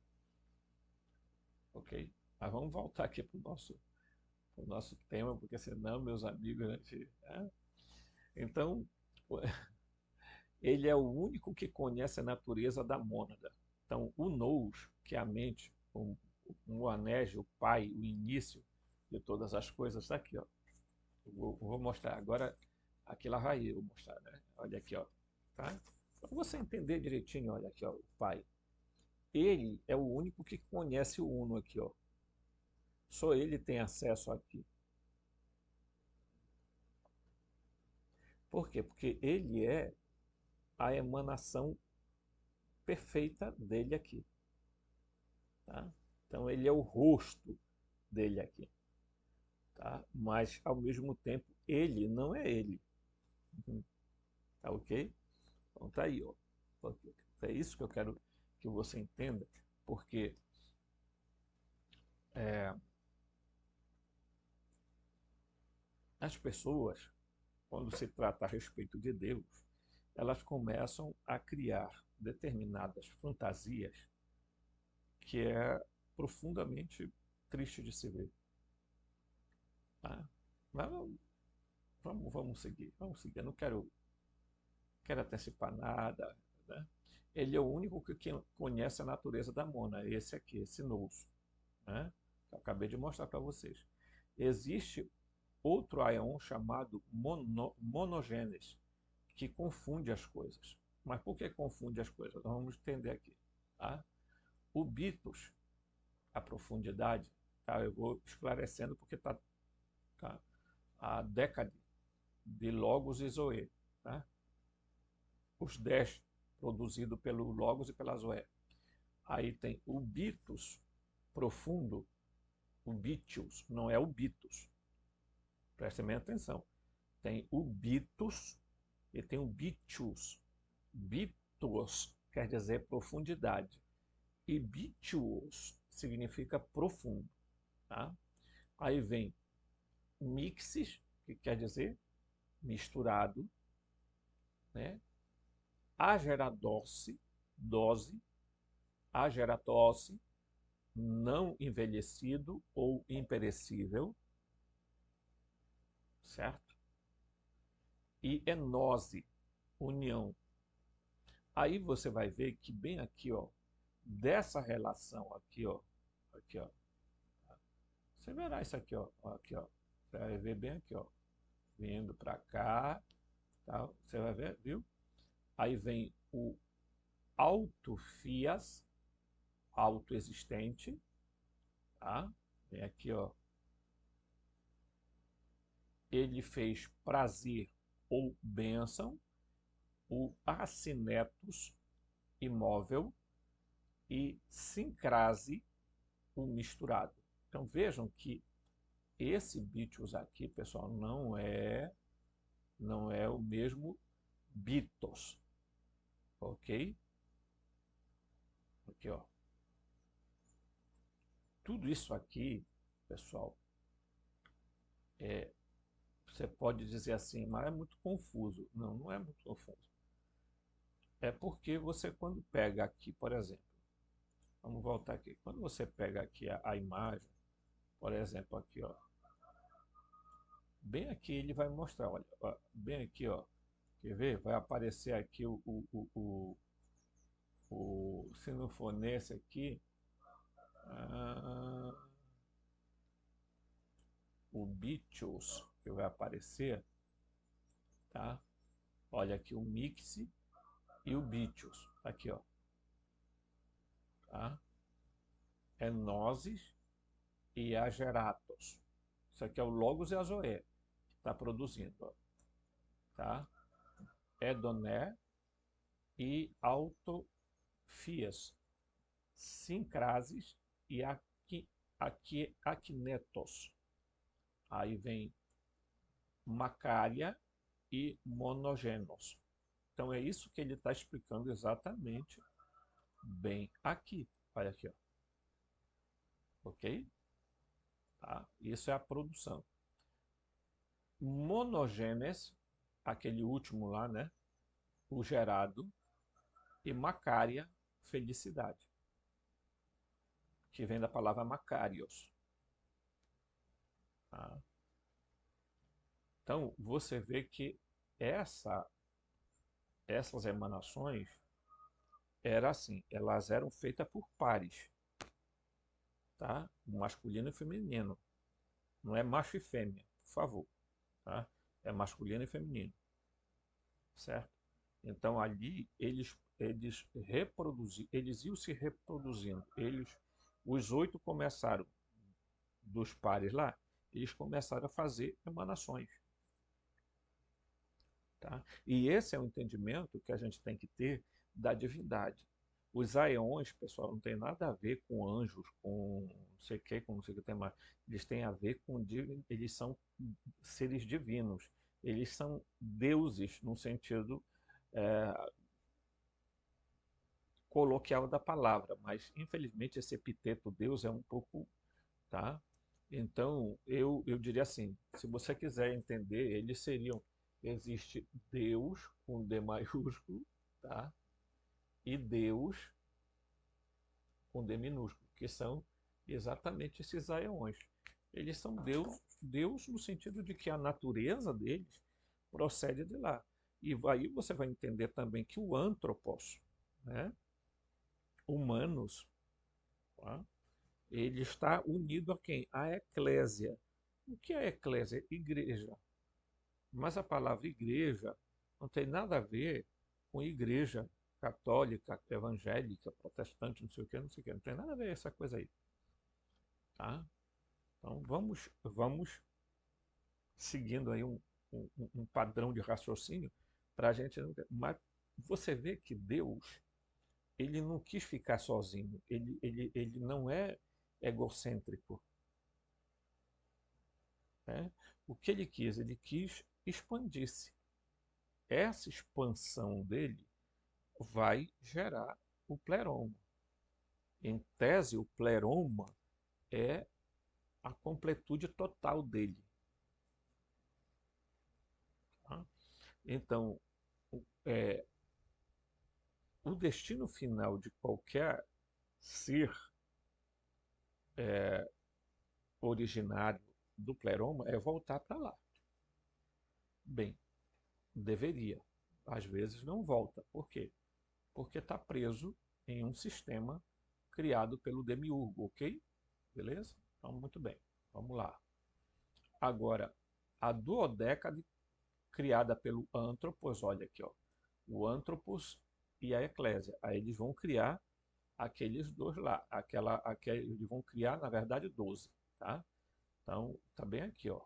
Ok? Mas vamos voltar aqui para o nosso tema, porque senão, meus amigos, a gente, né? Então, ele é o único que conhece a natureza da mônada. Então, o nous, que é a mente, o anege, o pai, o início de todas as coisas, está aqui, ó. Vou mostrar agora, aqui lá vai eu mostrar, né? Olha aqui, ó, tá? Para você entender direitinho, olha aqui, ó, o pai. Ele é o único que conhece o uno aqui, ó. Só ele tem acesso aqui. Por quê? Porque ele é a emanação perfeita dele aqui, tá? Então ele é o rosto dele aqui, tá? Mas ao mesmo tempo ele não é ele, tá ok? Então tá aí, ó. É isso que eu quero que você entenda, porque é, as pessoas, quando se trata a respeito de Deus, elas começam a criar determinadas fantasias que é profundamente triste de se ver, tá? Mas vamos seguir, vamos seguir. Eu não quero antecipar nada, né? Ele é o único que conhece a natureza da Mona, esse aqui, esse nous, né? Que eu acabei de mostrar para vocês. Existe outro aion chamado monogênese, que confunde as coisas. Mas por que confunde as coisas? Nós vamos entender aqui. Tá? O bitos, a profundidade, tá? Eu vou esclarecendo porque tá a década de Logos e Zoe. Tá? Os 10 produzidos pelo Logos e pela Zoé. Aí tem o bitos profundo, o bitius, não é o bitus. Prestem bem atenção. Tem o bitus e tem o bitius. Bitus quer dizer profundidade. E bitius significa profundo. Tá? Aí vem mixes, que quer dizer misturado, né? Ageradoce, dose, ageratosse, não envelhecido ou imperecível, certo? E enose, união. Aí você vai ver que bem aqui, ó, dessa relação aqui, ó, você verá isso aqui, ó, aqui, ó, você vai ver bem aqui, ó, vindo para cá, tá? Você vai ver, viu? Aí vem o autofias, autoexistente, tá? Vem aqui, ó, ele fez prazer ou bênção, o acinetus, imóvel, e sincrase, o misturado. Então vejam que esse bitos aqui, pessoal, não é o mesmo bitos, ok? Aqui, ó. Tudo isso aqui, pessoal, você pode dizer assim, mas é muito confuso. Não, não é muito confuso. É porque você, quando pega aqui, por exemplo, vamos voltar aqui. Quando você pega aqui a imagem, por exemplo, aqui, ó, bem aqui ele vai mostrar, olha, ó, bem aqui, ó, quer ver? Vai aparecer aqui se não for nesse aqui, ah, o Beatles que vai aparecer, tá? Olha aqui o Mix e o Beatles, aqui, ó, tá? É Nozes e Ageratos. Isso aqui é o Logos e a Zoé que está produzindo, ó, tá? Edoné e fias, sincrases e akinetos. Aí vem Macária e monogênos. Então é isso que ele está explicando exatamente bem aqui. Olha aqui, ó. Ok? Tá? Isso é a produção. Monogênes, aquele último lá, né? O gerado. E Macária, felicidade. Que vem da palavra Macários. Tá? Então, você vê que essas emanações era assim, elas eram feitas por pares, tá? Masculino e feminino. Não é macho e fêmea, por favor, tá? É masculino e feminino, certo? Então ali eles iam se reproduzindo. Os 8 começaram dos pares lá, eles começaram a fazer emanações, tá? E esse é o entendimento que a gente tem que ter da divindade. Os aeons, pessoal, não tem nada a ver com anjos, com não sei o que, com não sei o que tem mais. Eles têm a ver com eles são seres divinos. Eles são deuses no sentido é, coloquial da palavra, mas infelizmente esse epiteto Deus é um pouco, tá? Então eu diria assim, se você quiser entender, eles seriam existe Deus com D maiúsculo, tá? E Deus com D minúsculo, que são exatamente esses aeões. Eles são Deus no sentido de que a natureza deles procede de lá. E aí você vai entender também que o antropos, né, humanos, tá, ele está unido a quem? A eclésia. O que é eclésia? Igreja. Mas a palavra igreja não tem nada a ver com igreja católica, evangélica, protestante, não sei o que, não sei o que. Não tem nada a ver essa coisa aí. Tá? Então vamos seguindo aí um padrão de raciocínio para a gente. Mas você vê que Deus ele não quis ficar sozinho. Ele não é egocêntrico. Né? O que ele quis? Ele quis expandir-se. Essa expansão dele vai gerar o pleroma. Em tese, o pleroma é a completude total dele. Tá? Então, é, o destino final de qualquer ser originário do pleroma é voltar para lá. Bem, deveria. Às vezes não volta. Por quê? Porque está preso em um sistema criado pelo demiurgo, ok? Beleza? Então, muito bem. Vamos lá. Agora, a duodécade criada pelo Antropos, olha aqui, ó. O Antropos e a Eclésia. Aí eles vão criar aqueles dois lá. Eles vão criar, na verdade, 12, tá? Então, tá bem aqui, ó.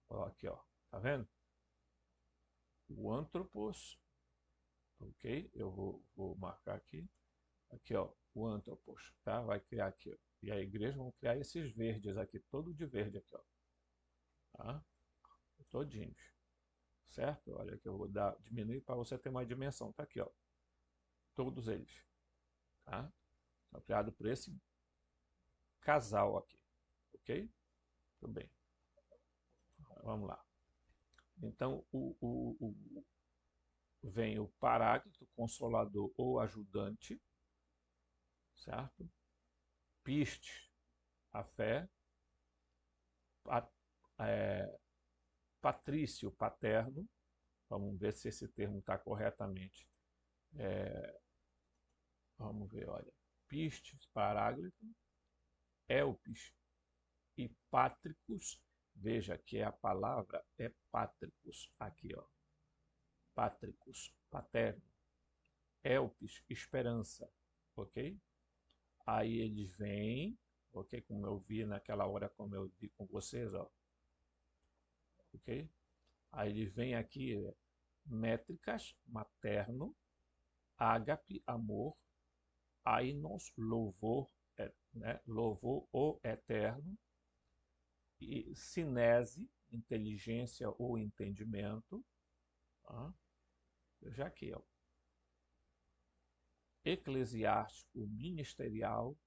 Ó aqui, ó. Tá vendo? O Antropos, ok? Eu vou marcar aqui. Aqui, ó. O Antropos, tá? Vai criar aqui, ó. E a igreja vão criar esses verdes aqui, todo de verde aqui, ó. Tá? Todinhos. Certo? Olha que eu vou diminuir para você ter uma dimensão. Tá aqui, ó. Todos eles. Tá? São criados por esse casal aqui. Ok? Tudo bem. Vamos lá. Então, vem o Paráclito, Consolador ou Ajudante, certo? Pistes, a fé. É, Patrício, paterno. Vamos ver se esse termo está corretamente. Vamos ver, olha. Pistes, Paráclito. Elpis e Pátricos. Veja que a palavra é Pátricos. Aqui, ó. Pátricos, paterno. Elpis, esperança. Ok? Aí eles vêm, ok? Como eu vi naquela hora, como eu vi com vocês, ó. Ok? Aí eles vêm aqui, métricas, materno, ágape, amor, ainos, louvor, né? Louvor o eterno, e cinese, inteligência ou entendimento, tá? Já aqui, ó, eclesiástico, ministerial,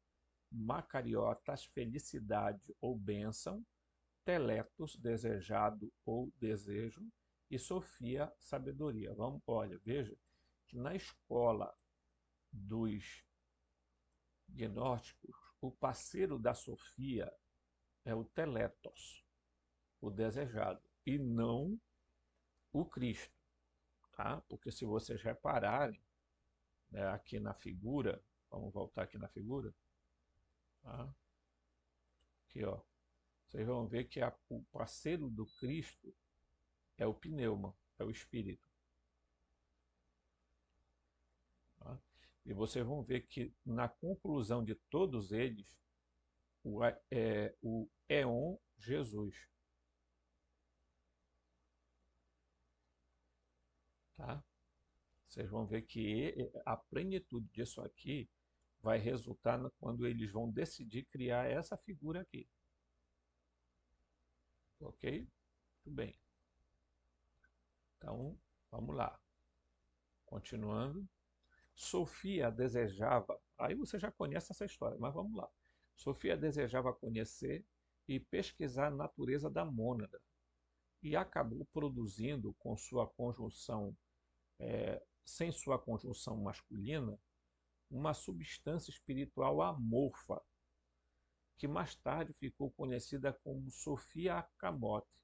macariotas, felicidade ou bênção, teletos, desejado ou desejo, e Sofia, sabedoria. Vamos, olha, veja que na escola dos gnósticos, o parceiro da Sofia é o teletos, o desejado, e não o Cristo, tá? Porque se vocês repararem, né, aqui na figura, vamos voltar aqui na figura, tá? Aqui, ó, vocês vão ver que o parceiro do Cristo é o pneuma, é o espírito. Tá? E vocês vão ver que na conclusão de todos eles, o éon Jesus. Tá? Vocês vão ver que a plenitude disso aqui vai resultar quando eles vão decidir criar essa figura aqui. Ok? Muito bem. Então, vamos lá. Continuando. Sofia desejava, aí você já conhece essa história, mas vamos lá. Sofia desejava conhecer e pesquisar a natureza da mônada e acabou produzindo com sua conjunção, sem sua conjunção masculina, uma substância espiritual amorfa, que mais tarde ficou conhecida como Sofia Akamote.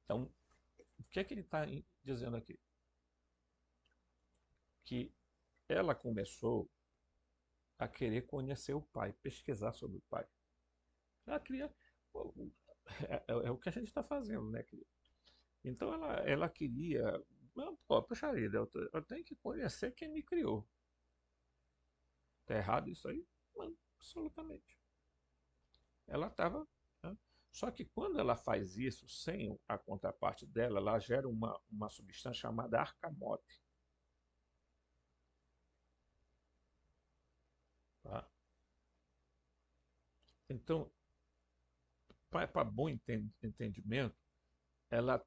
Então, o que é que ele está dizendo aqui? Que ela começou a querer conhecer o pai, pesquisar sobre o pai. Ela queria. É o que a gente está fazendo, né, querido? Então ela queria. Pô, puxa vida, eu tenho que conhecer quem me criou. Tá errado isso aí? Não, absolutamente. Ela estava. Né? Só que quando ela faz isso sem a contraparte dela, ela gera uma substância chamada arcamote. Tá? Então, para bom entendimento, ela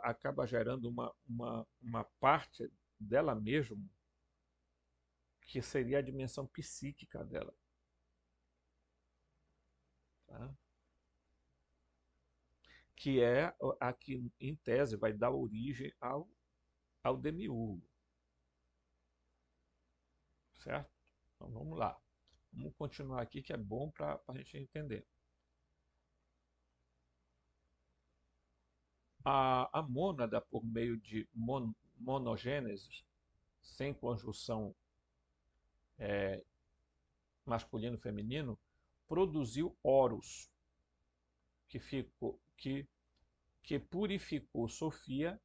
acaba gerando uma parte dela mesma que seria a dimensão psíquica dela. Tá? Que é a que, em tese, vai dar origem ao demiurgo. Certo? Então vamos lá. Vamos continuar aqui, que é bom para a gente entender. A mônada, por meio de monogênese, sem conjunção masculino e feminino, produziu Horus, que purificou Sofia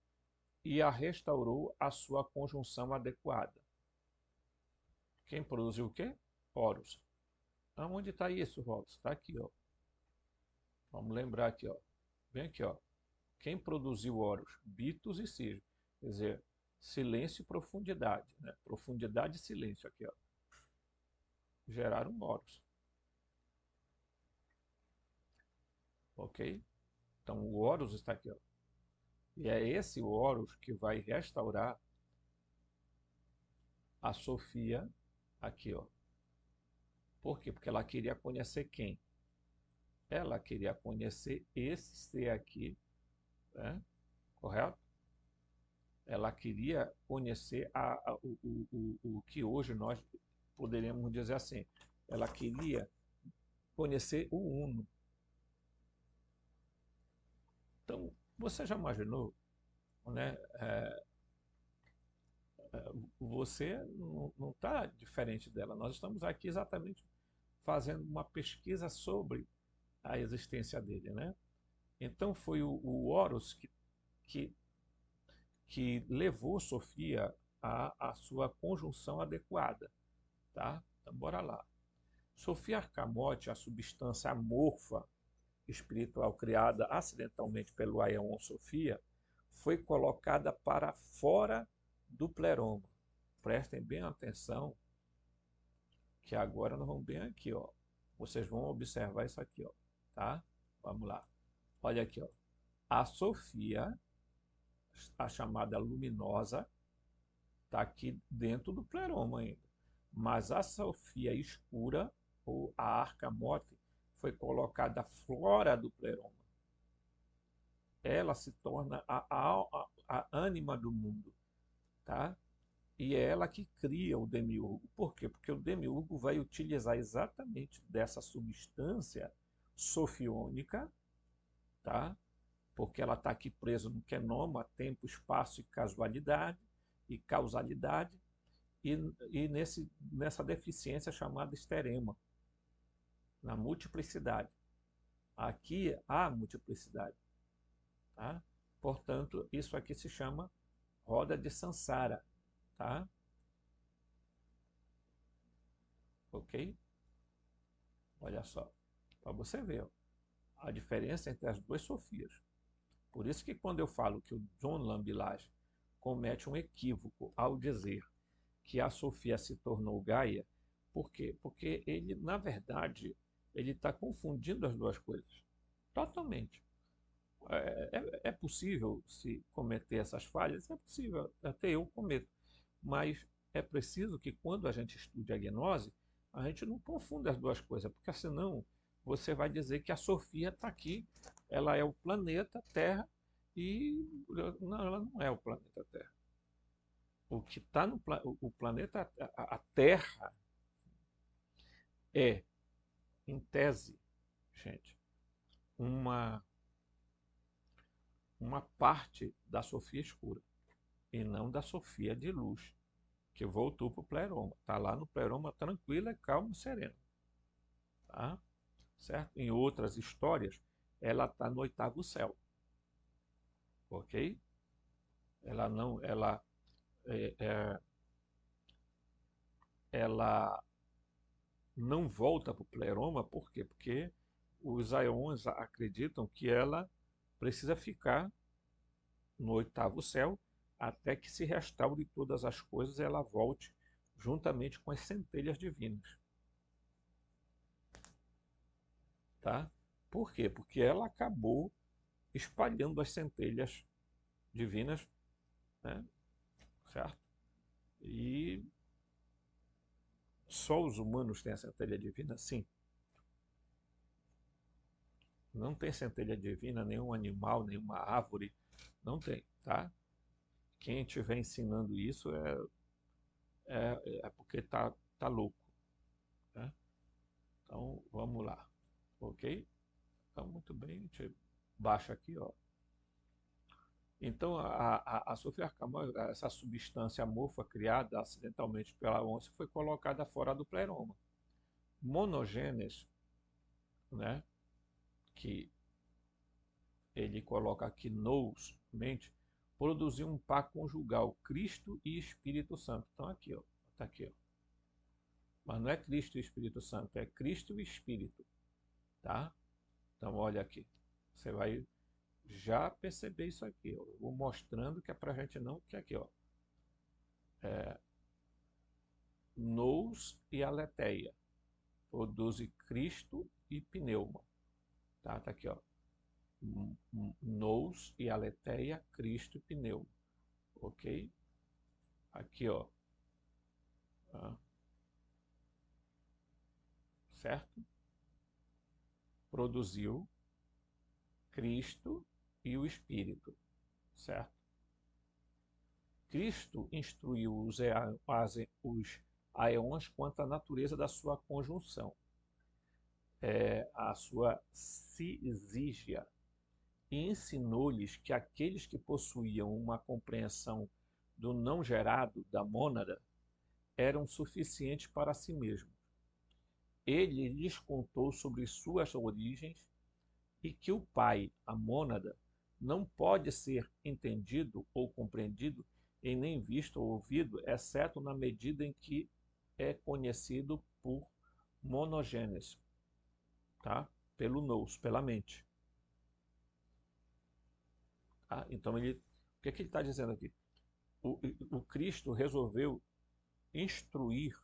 e a restaurou à sua conjunção adequada. Quem produziu o quê? Horus. Onde está isso, Horus? Está aqui, ó. Vamos lembrar aqui, ó. Vem aqui, ó. Quem produziu Horus? Bitos e Cis. Quer dizer, silêncio e profundidade. Né? Profundidade e silêncio aqui, ó. Geraram Horus. Ok? Então o Horus está aqui, ó. E é esse Horus que vai restaurar a Sofia aqui, ó. Por quê? Porque ela queria conhecer quem? Ela queria conhecer esse ser aqui, né? Correto? Ela queria conhecer o que hoje nós poderíamos dizer assim. Ela queria conhecer o Uno. Então, você já imaginou, né? Você não está diferente dela. Nós estamos aqui exatamente fazendo uma pesquisa sobre a existência dele, né? Então foi o Horus que, que levou Sofia à sua conjunção adequada, tá? Então bora lá. Sofia Arcamote, a substância amorfa espiritual criada acidentalmente pelo Aeon Sofia, foi colocada para fora do pleroma. Prestem bem atenção que agora nós vamos bem aqui, ó. Vocês vão observar isso aqui, ó, tá? Vamos lá. Olha aqui, ó. A Sofia, a chamada luminosa, está aqui dentro do pleroma ainda. Mas a Sofia escura, ou a arcamote, foi colocada fora do pleroma. Ela se torna a ânima do mundo, tá? E é ela que cria o demiurgo. Por quê? Porque o demiurgo vai utilizar exatamente dessa substância sofiônica, tá? Porque ela está aqui presa no quenoma, tempo, espaço e casualidade e causalidade, e nessa deficiência chamada esterema, na multiplicidade. Aqui há multiplicidade, tá? Portanto, isso aqui se chama roda de Sansara, tá? Ok? Olha só, para você ver, ó, a diferença entre as duas Sofias. Por isso que quando eu falo que o John Lambilage comete um equívoco ao dizer que a Sofia se tornou Gaia, por quê? Porque ele, na verdade, ele está confundindo as duas coisas. Totalmente. É possível se cometer essas falhas? É possível, até eu cometo. Mas é preciso que quando a gente estude a gnose, a gente não confunda as duas coisas, porque senão você vai dizer que a Sofia está aqui, ela é o planeta Terra, e não, ela não é o planeta Terra. O que está no o planeta, a Terra, é, em tese, gente, uma, uma parte da Sofia escura, e não da Sofia de luz, que voltou para o pleroma. Está lá no pleroma tranquila, calma e serena. Tá? Certo? Em outras histórias, ela está no oitavo céu. Ok? Ela não, é, é, ela não volta para o pleroma, por quê? Porque os aeons acreditam que ela precisa ficar no oitavo céu até que se restaure todas as coisas e ela volte juntamente com as centelhas divinas. Tá? Por quê? Porque ela acabou espalhando as centelhas divinas, né? Certo? E só os humanos têm a centelha divina? Sim. Não tem centelha divina, nenhum animal, nenhuma árvore, não tem, tá? Quem estiver ensinando isso é porque tá louco, né? Então, vamos lá, ok? Então, muito bem, a gente baixa aqui, ó. Então, a Sofia Arcamã, essa substância amorfa criada acidentalmente pela onça, foi colocada fora do pleroma. Monogênes, né, que ele coloca aqui nous, mente, produziu um par conjugal, Cristo e Espírito Santo. Então, aqui, ó, tá aqui, ó. Mas não é Cristo e Espírito Santo, é Cristo e Espírito, tá? Então, olha aqui, você vai já perceber isso aqui, ó. Eu vou mostrando que é pra gente não, que aqui, ó, nous e aletheia, produz Cristo e pneuma, tá? Tá aqui, ó. Nous e aletheia, Cristo e pneuma, ok? Aqui, ó, tá? Certo? Produziu Cristo e o Espírito, certo? Cristo instruiu os aeons quanto à natureza da sua conjunção, a sua sísigia, e ensinou-lhes que aqueles que possuíam uma compreensão do não gerado, da mônada, eram suficientes para si mesmos. Ele lhes contou sobre suas origens e que o Pai, a mônada, não pode ser entendido ou compreendido e nem visto ou ouvido, exceto na medida em que é conhecido por monogênese, tá? Pelo nous, pela mente. Tá? Então, o que ele está dizendo aqui? O Cristo resolveu instruir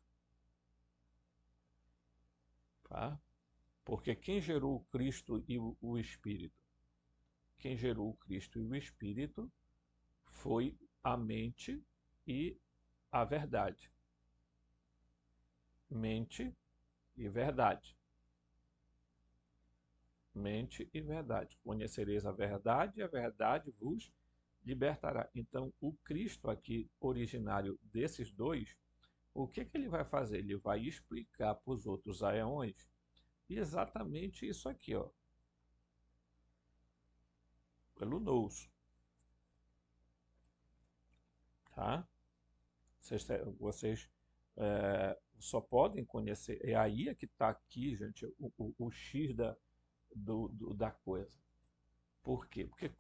tá? Porque quem gerou o Cristo e o Espírito? Quem gerou o Cristo e o Espírito foi a mente e a verdade. Mente e verdade. Mente e verdade. Conhecereis a verdade e a verdade vos libertará. Então, o Cristo aqui, originário desses dois, o que que ele vai fazer? Ele vai explicar para os outros aeões exatamente isso aqui, ó, pelo nous, tá? Vocês só podem conhecer, é aí que está aqui, gente, o X da coisa. Por quê? Porque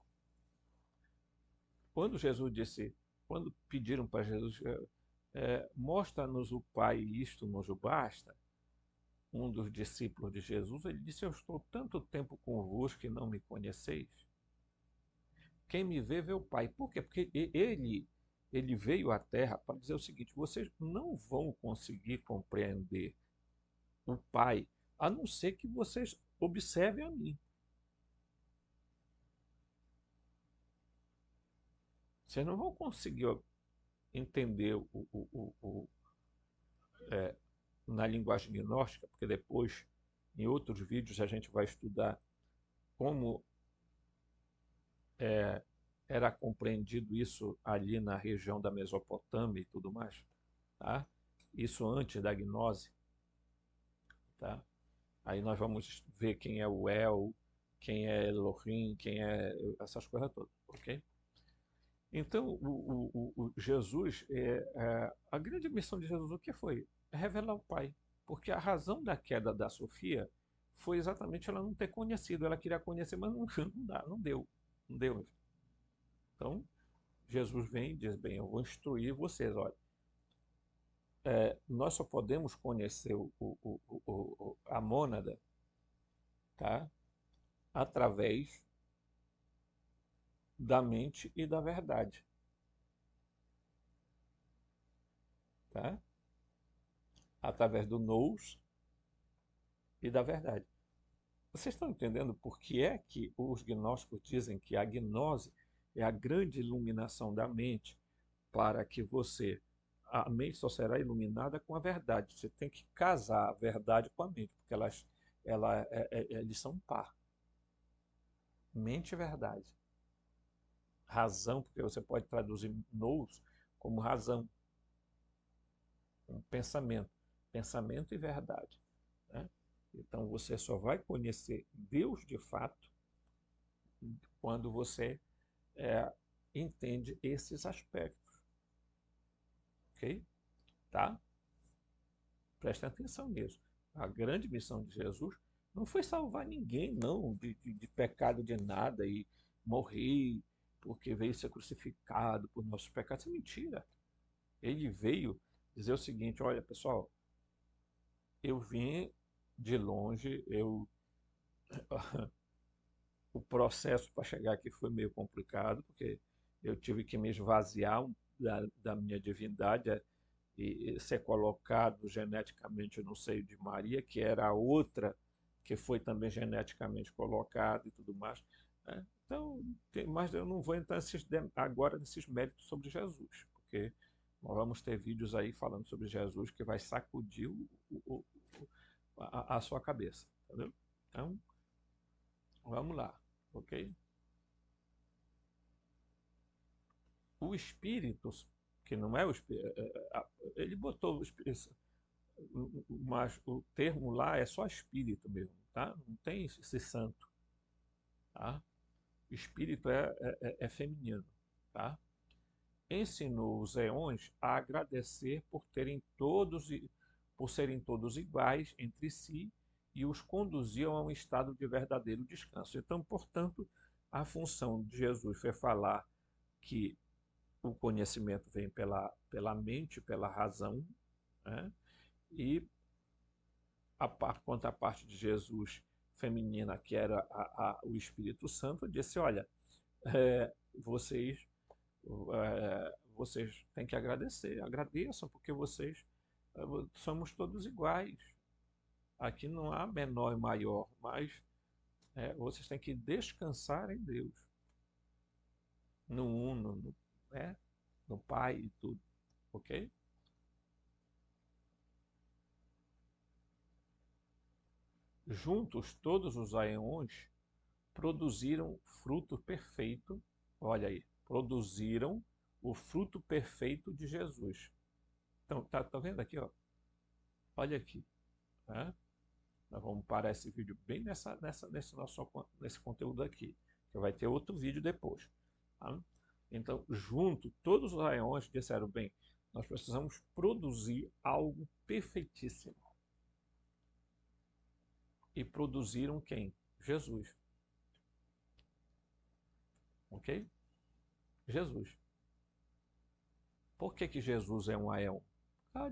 quando Jesus disse, quando pediram para Jesus, mostra-nos o Pai, isto nos basta, um dos discípulos de Jesus, ele disse, eu estou tanto tempo convosco que não me conheceis. Quem me vê o Pai. Por quê? Porque ele veio à Terra para dizer o seguinte, vocês não vão conseguir compreender o Pai, a não ser que vocês observem a mim. Vocês não vão conseguir entender na linguagem gnóstica, porque depois, em outros vídeos, a gente vai estudar como era compreendido isso ali na região da Mesopotâmia e tudo mais, tá? Isso antes da gnose, tá? Aí nós vamos ver quem é o El, quem é Elohim, quem é essas coisas todas, ok? Então, Jesus, a grande missão de Jesus, o que foi? É revelar o Pai. Porque a razão da queda da Sofia foi exatamente ela não ter conhecido. Ela queria conhecer, mas não, não dá, não deu. Não deu. Então, Jesus vem e diz, bem, eu vou instruir vocês, olha, nós só podemos conhecer a mônada, tá? Através da mente e da verdade, tá? Através do nous e da verdade. Vocês estão entendendo por que é que os gnósticos dizem que a gnose é a grande iluminação da mente para que a mente só será iluminada com a verdade. Você tem que casar a verdade com a mente, porque eles são um par. Mente e verdade. Razão, porque você pode traduzir nous como razão. Um pensamento. Pensamento e verdade, né? Então você só vai conhecer Deus de fato quando você entende esses aspectos, ok? Tá? Presta atenção nisso. A grande missão de Jesus não foi salvar ninguém, não, de pecado de nada e morrer porque veio ser crucificado por nossos pecados. Isso é mentira. Ele veio dizer o seguinte, olha pessoal, eu vim de longe, o processo para chegar aqui foi meio complicado, porque eu tive que me esvaziar da minha divindade e ser colocado geneticamente no seio de Maria, que era a outra que foi também geneticamente colocada e tudo mais, né? Então, mas eu não vou entrar agora nesses méritos sobre Jesus, porque nós vamos ter vídeos aí falando sobre Jesus que vai sacudir a sua cabeça, entendeu? Então, vamos lá, ok? O espírito, que não é o espírito, ele botou o espírito, mas o termo lá é só espírito mesmo, tá? Não tem esse santo, tá? Espírito é feminino, tá? Ensinou os eões a agradecer por serem todos iguais entre si e os conduziam a um estado de verdadeiro descanso. Então, portanto, a função de Jesus foi falar que o conhecimento vem pela mente, pela razão, né? E a contraparte de Jesus feminina, que era o Espírito Santo, disse, olha, é, vocês, vocês têm que agradecer, agradeçam, porque vocês somos todos iguais. Aqui não há menor e maior, mas vocês têm que descansar em Deus, no Uno, né? No Pai e tudo, ok? Juntos, todos os aeons produziram fruto perfeito. Olha aí, produziram o fruto perfeito de Jesus. Então, tá vendo aqui, ó? Olha aqui, né? Nós vamos parar esse vídeo bem nesse conteúdo aqui, que vai ter outro vídeo depois. Tá? Então, junto, todos os aeons disseram, bem, nós precisamos produzir algo perfeitíssimo. E produziram quem? Jesus. Ok? Jesus. Por que Jesus é um aeon? Ah,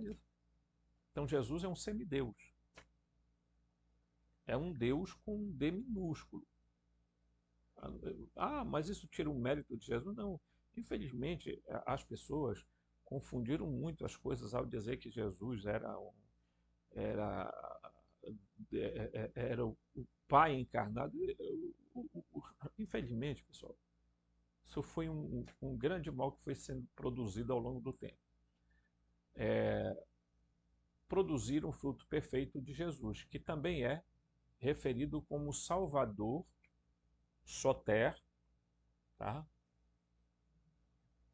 então Jesus é um semideus. É um Deus com um D minúsculo. Ah, mas isso tira o mérito de Jesus? Não. Infelizmente, as pessoas confundiram muito as coisas ao dizer que Jesus era, era o Pai encarnado. Infelizmente, pessoal, isso foi um grande mal que foi sendo produzido ao longo do tempo. Produzir um fruto perfeito de Jesus, que também é referido como Salvador, Soter, tá?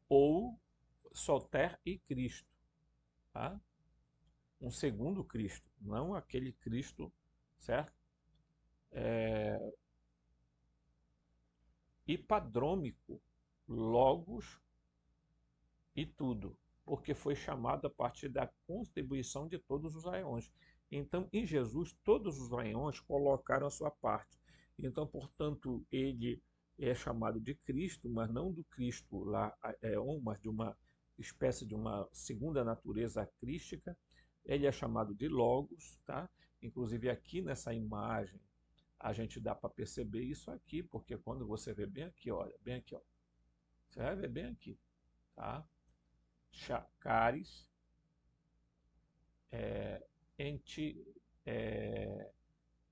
Ou Soter e Cristo, tá? Um segundo Cristo, não aquele Cristo, certo? E padrômico, Logos e tudo, porque foi chamado a partir da contribuição de todos os aeons. Então, em Jesus, todos os aeons colocaram a sua parte. Então, portanto, ele é chamado de Cristo, mas não do Cristo lá, aeon, mas de uma espécie de uma segunda natureza crística. Ele é chamado de Logos, tá? Inclusive aqui nessa imagem a gente dá para perceber isso aqui, porque quando você vê bem aqui, olha, bem aqui, ó, você vai ver bem aqui, tá? Chacares, enti, é,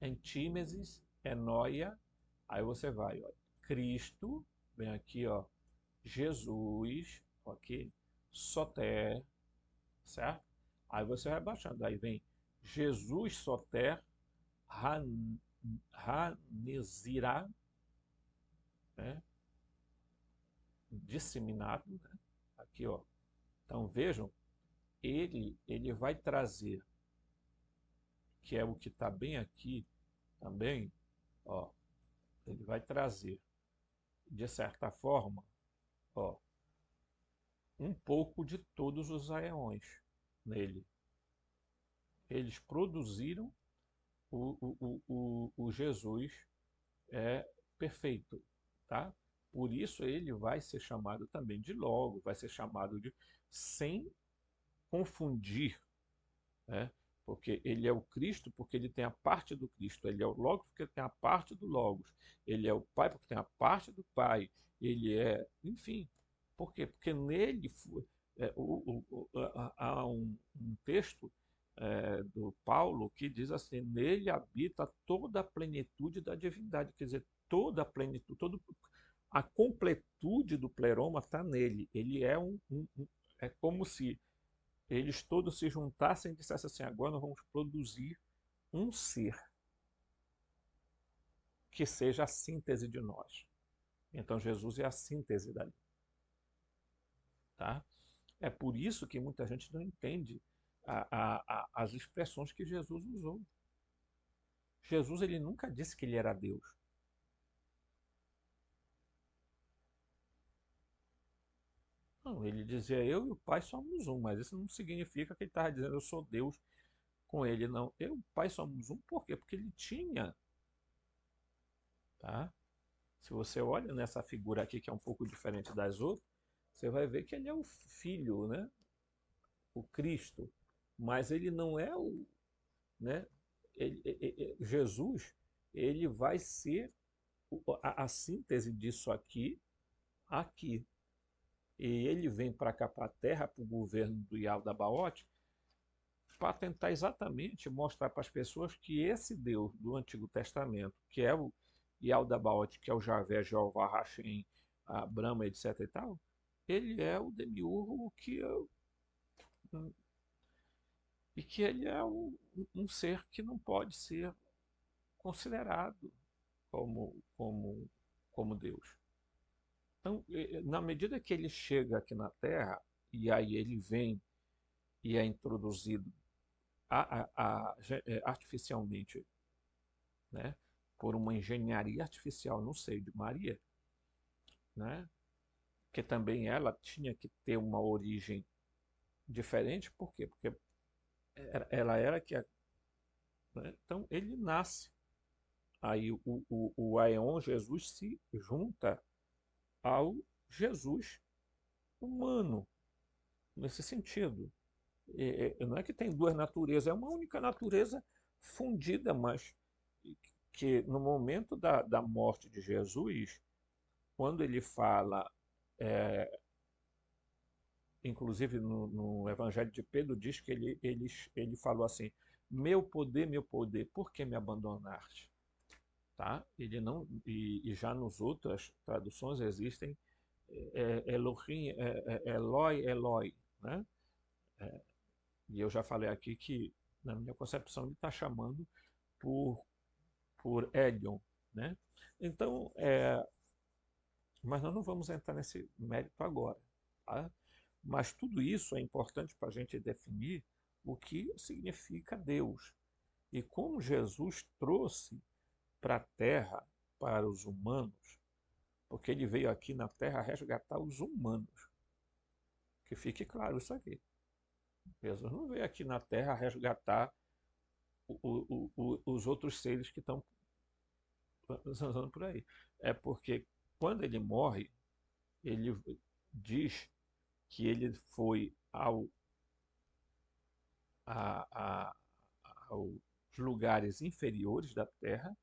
Antímesis, Enóia, aí você vai, ó, Cristo, vem aqui, ó, Jesus, ok? Soter, certo? Aí você vai baixando, aí vem Jesus Soter, Ranezirá, né? Disseminado, né? Aqui, ó. Então vejam, ele vai trazer, que é o que está bem aqui também, ó, ele vai trazer, de certa forma, ó, um pouco de todos os aeões nele. Eles produziram o Jesus perfeito, tá? Por isso ele vai ser chamado também de Logo, vai ser chamado de sem confundir, né? Porque ele é o Cristo, porque ele tem a parte do Cristo. Ele é o Logos, porque ele tem a parte do Logos. Ele é o Pai, porque tem a parte do Pai. Ele é, enfim. Por quê? Porque nele há um texto do Paulo que diz assim: nele habita toda a plenitude da divindade. Quer dizer, toda a plenitude, a completude do pleroma está nele. Ele é é como se eles todos se juntassem e dissessem assim: agora nós vamos produzir um ser que seja a síntese de nós. Então Jesus é a síntese dali. Tá? É por isso que muita gente não entende as expressões que Jesus usou. Jesus ele nunca disse que ele era Deus. Não, ele dizia eu e o Pai somos um, mas isso não significa que ele estava dizendo eu sou Deus com ele, não. Eu e o Pai somos um, por quê? Porque ele tinha, tá? Se você olha nessa figura aqui, que é um pouco diferente das outras, você vai ver que ele é o Filho, né? O Cristo. Mas ele não é o. Né? Jesus, ele vai ser a síntese disso aqui, aqui. E ele vem para cá, para a Terra, para o governo do Yaldabaoth, para tentar exatamente mostrar para as pessoas que esse Deus do Antigo Testamento, que é o Yaldabaoth, que é o Javé, Jeová, Hashem, a Brahma, etc. e tal, ele é o demiurgo e que ele é um ser que não pode ser considerado como Deus. Então, na medida que ele chega aqui na Terra, e aí ele vem e é introduzido artificialmente, né, por uma engenharia artificial no seio de Maria, né, que também ela tinha que ter uma origem diferente, por quê? Porque ela era que. Né, então ele nasce. Aí o Aeon Jesus se junta ao Jesus humano, nesse sentido. Não é que tem duas naturezas, é uma única natureza fundida, mas que no momento da morte de Jesus, quando ele fala, inclusive no Evangelho de Pedro, diz que ele falou assim: meu poder, por que me abandonaste? Tá? Ele não, e já nas outras traduções existem Elohim, Eloi, Eloi, né? E eu já falei aqui que, na minha concepção, ele está chamando por, por Elion, né? Então, mas nós não vamos entrar nesse mérito agora, tá? Mas tudo isso é importante para a gente definir o que significa Deus. E como Jesus trouxe para a Terra, para os humanos, porque ele veio aqui na Terra resgatar os humanos. Que fique claro isso aqui. Jesus não veio aqui na Terra resgatar os outros seres que estão zanzando por aí. É porque quando ele morre, ele diz que ele foi a, a, aos lugares inferiores da terra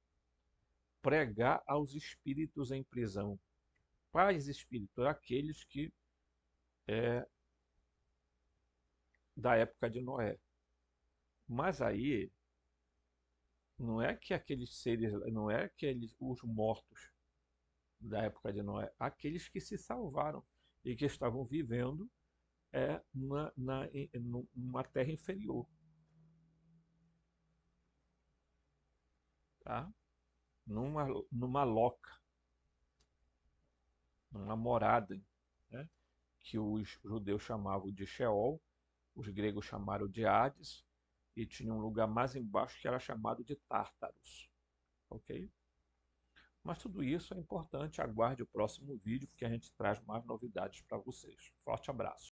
pregar aos espíritos em prisão. Quais espíritos? Aqueles que da época de Noé. Mas aí não é que aqueles seres, não é os mortos da época de Noé, aqueles que se salvaram e que estavam vivendo numa terra inferior, tá? Numa loca, numa morada, né? Que os judeus chamavam de Sheol, os gregos chamaram de Hades, e tinha um lugar mais embaixo que era chamado de Tártaros, ok? Mas tudo isso é importante, aguarde o próximo vídeo, porque a gente traz mais novidades para vocês. Forte abraço!